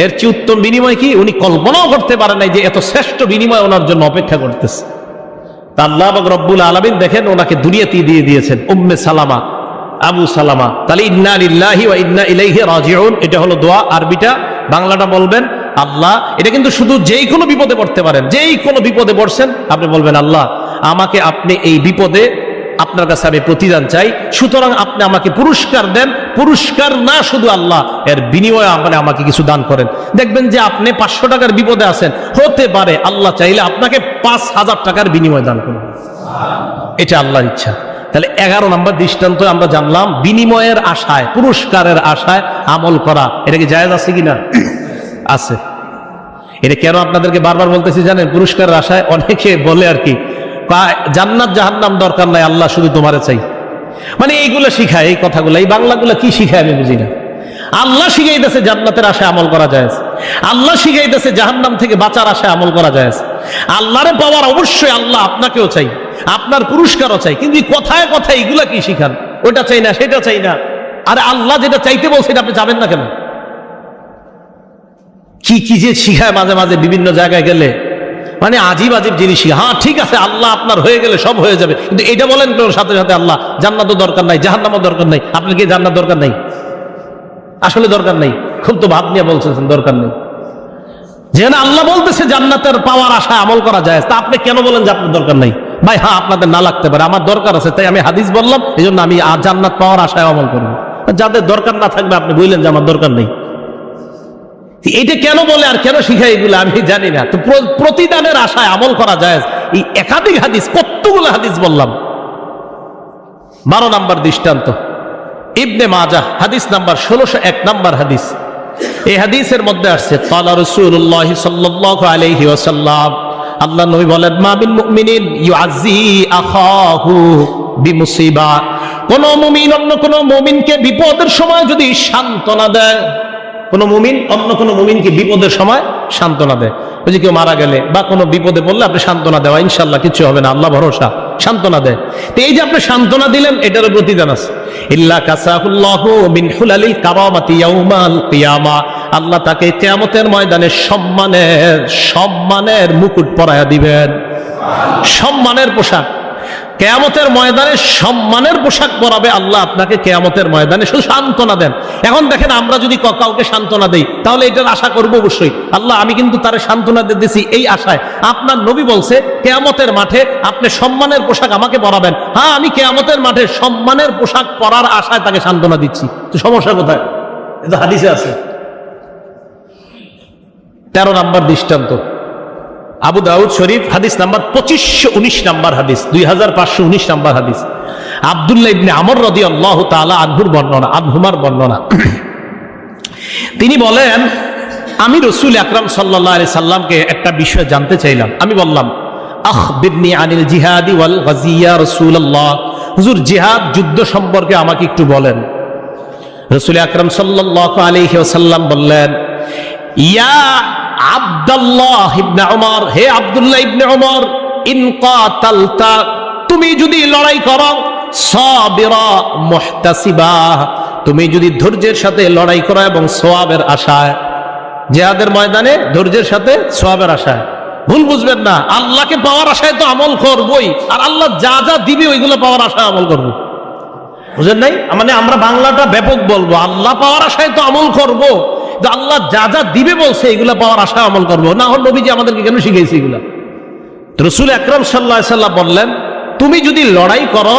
এর চেয়ে উত্তম বিনিময় কি? উনি কল্পনাও করতে পারেন নাই যে এত শ্রেষ্ঠ বিনিময় ওনার জন্য অপেক্ষা করতেছে। তা আল্লাহ পাক রব্বুল আলামিন দেখেন ওনাকে দুনিয়াতেই দিয়ে দিয়েছেন উম্মে সালামা, আবু সালামা। তাহলে ইন্না লিল্লাহি ওয়া ইন্না ইলাইহি রাজিউন, এটা হলো দোয়া। আরবিটা, বাংলাটা বলবেন আল্লাহ, এটা কিন্তু শুধু যেই কোনো বিপদে পড়তে পারেন, যেই কোনো বিপদে পড়ছেন আপনি বলবেন আল্লাহ আমাকে আপনি এই বিপদে আপনার কাছে আমি প্রতিদান চাই, সুতরাং আপনি আমাকে পুরস্কার দেন, পুরস্কার না শুধু আল্লাহ এর বিনিময়ে আপনি আমাকে কিছু দান করেন। দেখবেন যে আপনি 500 টাকার বিপদে আছেন, হতে পারে আল্লাহ চাইলে আপনাকে 5000 টাকার বিনিময় দান করবেন, এটা আল্লাহর ইচ্ছা। তাহলে 11 নম্বর দৃষ্টান্ত আমরা জানলাম, বিনিময়ের আশায়, পুরস্কারের আশায় আমল করা, এটা কি জায়েজ আছে কিনা? আছে। এটা কেন আপনাদেরকে বারবার বলতেছি জানেন? পুরস্কারের আশায় অনেকে বলে আর কি, জান্নাত জাহান্নাম দরকার নাই, আল্লাহ শুধু তোমারে চাই। মানে এইগুলো শিখায়, এই কথাগুলো, এই বাংলাগুলো কি শিখায় আমি বুঝি না। আল্লাহ শিখাইতেছে জান্নাতের আশায় আমল করা যায়, আল্লাহ শিখাইতেছে জাহান্নাম থেকে বাঁচার আশায় আমল করা যায়। আল্লাহরে পাওয়ার অবশ্যই আল্লাহ আপনাকেও চাই, আপনার পুরস্কারও চাই, কিন্তু কথায় কথায় এগুলা কি শিখান? ওটা চাই না, সেটা চাই না। আরে আল্লাহ যেটা চাইতে বলছে আপনি যাবেন না কেন? কি কি যে শিখায় মাঝে মাঝে বিভিন্ন জায়গায় গেলে, মানে আজিব আজিব জিনিস। হ্যাঁ ঠিক আছে, আল্লাহ আপনার হয়ে গেলে সব হয়ে যাবে, কিন্তু এটা বলেন তো সাথে সাথে আল্লাহ জান্নাতও দরকার নাই, জাহান্নামও দরকার নাই। আপনার কি জান্নাত দরকার নাই? আসলে দরকার নেই, খুব তো ভাব নিয়ে বলছেন দরকার নেই। যেখানে আল্লাহ বলতেছে জান্নাতের পাওয়ার আশায় আমল করা যায়, তা আপনি কেন বলেন যে আপনার দরকার নাই? ভাই হ্যাঁ আপনাদের না লাগতে পারে, আমার দরকার আছে, তাই আমি হাদিস বললাম, এই জন্য আমি জান্নাত পাওয়ার আশায় আমল করবো। যাদের দরকার না থাকবে আপনি বললেন যে আমার দরকার নেই। এটা কেন বলে আর কেন শিখায় এগুলো আমি জানি না। তো প্রতিদানের আশায় আমল করা যায়, এই একাধিক হাদিস, কতগুলো হাদিস বললাম। 12 নম্বর দৃষ্টান্ত ইবনে মাজাহ হাদিস নাম্বার 1601 নম্বর হাদিস। এই হাদিসের মধ্যে আসছে ক্বালা রাসূলুল্লাহ সাল্লাল্লাহু আলাইহি ওয়াসাল্লাম, আল্লাহর নবী বলেন মা মিন মুমিনিন ইউআযি আখাহু বিমুসিবা, কোন মুমিন অন্য কোন মুমিনকে বিপদের সময় যদি সান্ত্বনা দেয়, কোন মুমিন অন্য কোন মুমিনকে বিপদের সময় সান্ত্বনা দেয়, ওই যে কেউ মারা গেলে বা কোনো বিপদে পড়লে আপনি সান্ত্বনা দেওয়া, ইনশাআল্লাহ কিছু হবে না, আল্লাহ ভরসা, সান্ত্বনা দেয়। তো এই যে আপনি সান্ত্বনা দিলেন, এটারও প্রতিদান আছে। ইল্লা কাসাহুল্লাহু মিন হুলালিল কারামাতি ইয়াউমাল কিয়ামা, আল্লাহ তাকে কিয়ামতের ময়দানে সম্মানের মুকুট পরায়া দিবেন, সম্মানের পোশাক। কিয়ামতের ময়দানে সম্মানের পোশাক পরাবে আল্লাহ আপনাকে কিয়ামতের ময়দানে। শুধু সান্ত্বনা দেন। এখন দেখেন আমরা যদি কাউকে সান্ত্বনা দেই, তাহলে এটার আশা করবো অবশ্যই, আল্লাহ আমি কিন্তু তারে সান্ত্বনা দিতেছি এই আশায়। আপনার নবী বলছে কিয়ামতের মাঠে আপনি সম্মানের পোশাক আমাকে পরাবেন। হ্যাঁ আমি কিয়ামতের মাঠে সম্মানের পোশাক পরার আশায় তাকে সান্ত্বনা দিচ্ছি, তো সমস্যা কোথায়? এটা হাদিসে আছে। 13 নম্বর দৃষ্টান্ত আবু দাউদ শরীফ হাদিস নাম্বার 2519 নম্বর হাদিস, 2519 নম্বর হাদিস। আব্দুল্লাহ ইবনে আমর রাদিয়াল্লাহু তাআলা আনহুমার বর্ণনা। তিনি বলেন আমি রাসূল আকরাম সাল্লাল্লাহু আলাইহি সাল্লামকে একটা বিষয় জানতে চাইলাম। আমি বললাম আখবিরনি আনিল জিহাদি ওয়াল গাজি ইয়া রাসূলুল্লাহ, হুজুর জিহাদ যুদ্ধ সম্পর্কে আমাকে একটু বলেন। রাসূল আকরাম সাল্লাল্লাহু আলাইহি ওয়াসাল্লাম বললেন ইয়া আব্দুল্লাহ ইবনে ওমর, হে আব্দুল্লাহ ইবনে ওমর, ইন কাতালতা, তুমি যদি লড়াই করো, সাবিরা মুহতাসিবা, তুমি যদি ধৈর্যের সাথে লড়াই করো এবং সওয়াবের আশায়, জিহাদের ময়দানে ধৈর্যের সাথে সওয়াবের আশায়। ভুল বুঝবেন না, আল্লাহকে পাওয়ার আশায় তো আমল করবই, আর আল্লাহ যা যা দিবে ওইগুলো পাওয়ার আশায় আমল করবো। বুঝেন নাই? মানে আমরা বাংলাটা ব্যাপক বলবো, আল্লাহ পাওয়ার আশায় তো আমল করবো, আল্লাহ যা যা দিবে বলছে এগুলা পাওয়ার আশায় আমল করবো। না হল নবীজি আমাদেরকে কেন শিখেছে এগুলা? রাসূল আকরাম সাল্লাল্লাহু আলাইহি ওয়াসাল্লাম বললেন তুমি যদি লড়াই করো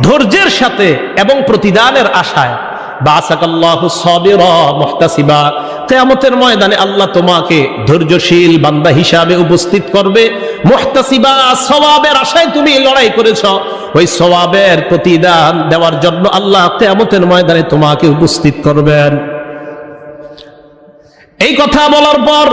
ধৈর্যের সাথে এবং প্রতিদানের আশায়, বাসাকাল্লাহু সাবিরা মুহতাসিবা, কিয়ামতের ময়দানে আল্লাহ তোমাকে ধৈর্যশীল বান্দা হিসাবে উপস্থিত করবে। মুহতাসিবা, সওয়াবের আশায় তুমি লড়াই করেছো, ওই সওয়াবের প্রতিদান দেওয়ার জন্য আল্লাহ কিয়ামতের ময়দানে তোমাকে উপস্থিত করবেন। এই কথা বলার পর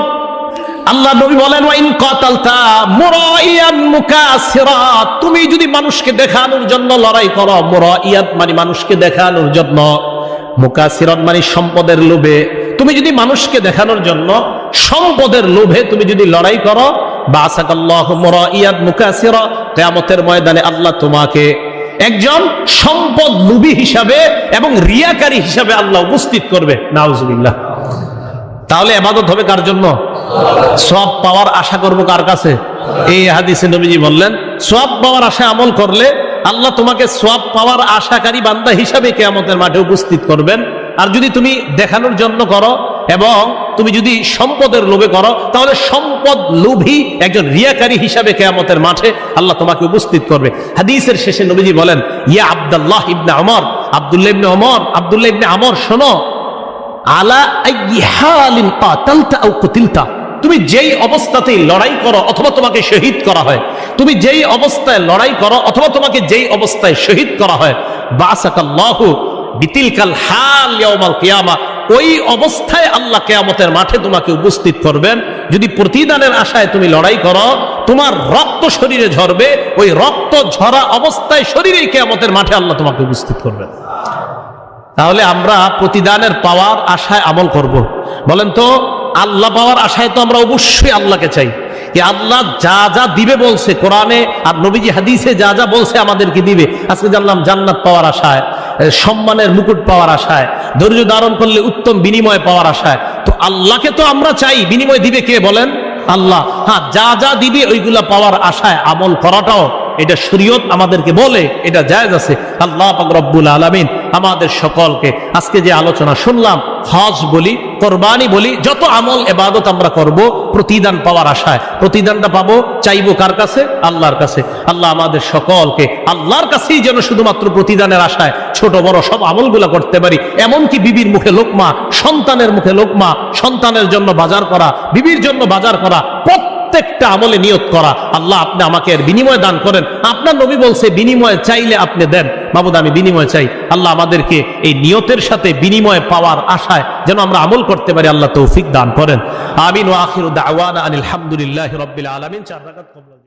আল্লাহ নবী বলেন ওয়া ইন কাতালতা মুরাইয়ান মুকাসিরা, তুমি যদি মানুষকে দেখানোর জন্য লড়াই করো, মুরাইয়াত মানে মানুষকে দেখানোর জন্য, মুকাসিরাত মানে সম্পদের লোভে, তুমি যদি মানুষকে দেখানোর জন্য সম্পদের লোভে তুমি যদি লড়াই করো, বাসাকাল্লাহু মুরাইয়াত মুকাসিরা, কিয়ামতের ময়দানে আল্লাহ তোমাকে একজন সম্পদ লোভী হিসাবে এবং রিয়াকারী হিসাবে আল্লাহ উপস্থিত করবে। নাউজুবিল্লাহ। তাহলে ইবাদত হবে কার জন্য? সওয়াব পাওয়ার আশা করব কার কাছে? এই হাদিসে নবীজি বললেন সওয়াব পাওয়ার আশা আমল করলে আল্লাহ তোমাকে সওয়াব পাওয়ার আশাকারী বান্দা হিসাবে কিয়ামতের মাঠে উপস্থিত করবেন। আর যদি তুমি দেখানোর জন্য করো এবং তুমি যদি সম্পদের লোভে করো তাহলে সম্পদ লোভী একজন রিয়াকারী হিসাবে কিয়ামতের মাঠে আল্লাহ তোমাকে উপস্থিত করবে। হাদিসের শেষে নবীজি বলেন, ইয়া আব্দুল্লাহ ইবনে ওমর, আব্দুল্লাহ ইবনে ওমর, শোনো, আলা আইয়ি হালিন কাতালতা আও কুতিলতা, তুমি যেই অবস্থাতেই লড়াই করো অথবা তোমাকে শহীদ করা হয়, তুমি যেই অবস্থায় লড়াই করো অথবা তোমাকে যেই অবস্থায় শহীদ করা হয়, বাসাকাল্লাহু বিতিলকাল হাল ইয়াউমাল কিয়ামা, ওই অবস্থায় আল্লাহ কিয়ামতের মাঠে তোমাকে উপস্থিত করবেন। যদি প্রতিদানের আশায় তুমি লড়াই করো, তোমার রক্ত শরীরে ঝরবে, ওই রক্ত ঝরা অবস্থায় শরীরেই কিয়ামতের মাঠে আল্লাহ তোমাকে উপস্থিত করবেন। তাহলে আমরা প্রতিদানের পাওয়ার আশায় আমল করব। বলেন তো, আল্লাহ পাওয়ার আশায় তো আমরা অবশ্যই আল্লাহকে চাই, যে আল্লাহ যা যা দিবে বলছে কোরআনে আর নবীজি হাদিসে যা যা বলছে আমাদেরকে দিবে। আজকে জানলাম জান্নাত পাওয়ার আশায়, সম্মানের মুকুট পাওয়ার আশায়, ধৈর্য ধারণ করলে উত্তম বিনিময় পাওয়ার আশায়। তো আল্লাহকে তো আমরা চাই, বিনিময় দিবে কে বলেন? আল্লাহ। হ্যাঁ, যা যা দিবে ওইগুলা পাওয়ার আশায় আমল করাটাও এটা শরীয়ত আমাদেরকে বলে, এটা জায়েজ আছে। আল্লাহ পাক রব্বুল আলামিন আমাদের সকলকে আজকে যে আলোচনা শুনলাম, হজ বলি, কোরবানি বলি, যত আমল ইবাদত আমরা করব প্রতিদান পাওয়ার আশায়, প্রতিদানটা পাবো চাইবো কার কাছে? আল্লাহর কাছে। আল্লাহ আমাদের সকলকে আল্লাহর কাছেই যেন শুধুমাত্র প্রতিদানের আশায় ছোট বড় সব আমলগুলা করতে পারি। এমনকি বিবির মুখে লোকমা, সন্তানের মুখে লোকমা, সন্তানের জন্য বাজার করা, বিবির জন্য বাজার করা, প্রত্যেকটা আমলে নিয়ত করা, আল্লাহ আপনি আমাকে এর বিনিময় দান করেন। আপনার নবী বলছে বিনিময় চাইলে আপনি দেন। মাবুদ, আমি বিনিময় চাই। আল্লাহ আমাদেরকে এই নিয়তের সাথে বিনিময় পাওয়ার আশায় যেন আমরা আমল করতে পারি, আল্লাহ তৌফিক দান করেন। আমিন। ওয়া আখিরু দাওয়ানা আনিল হামদুলিল্লাহি রাব্বিল আলামিন। 4 রাকাত কবুল।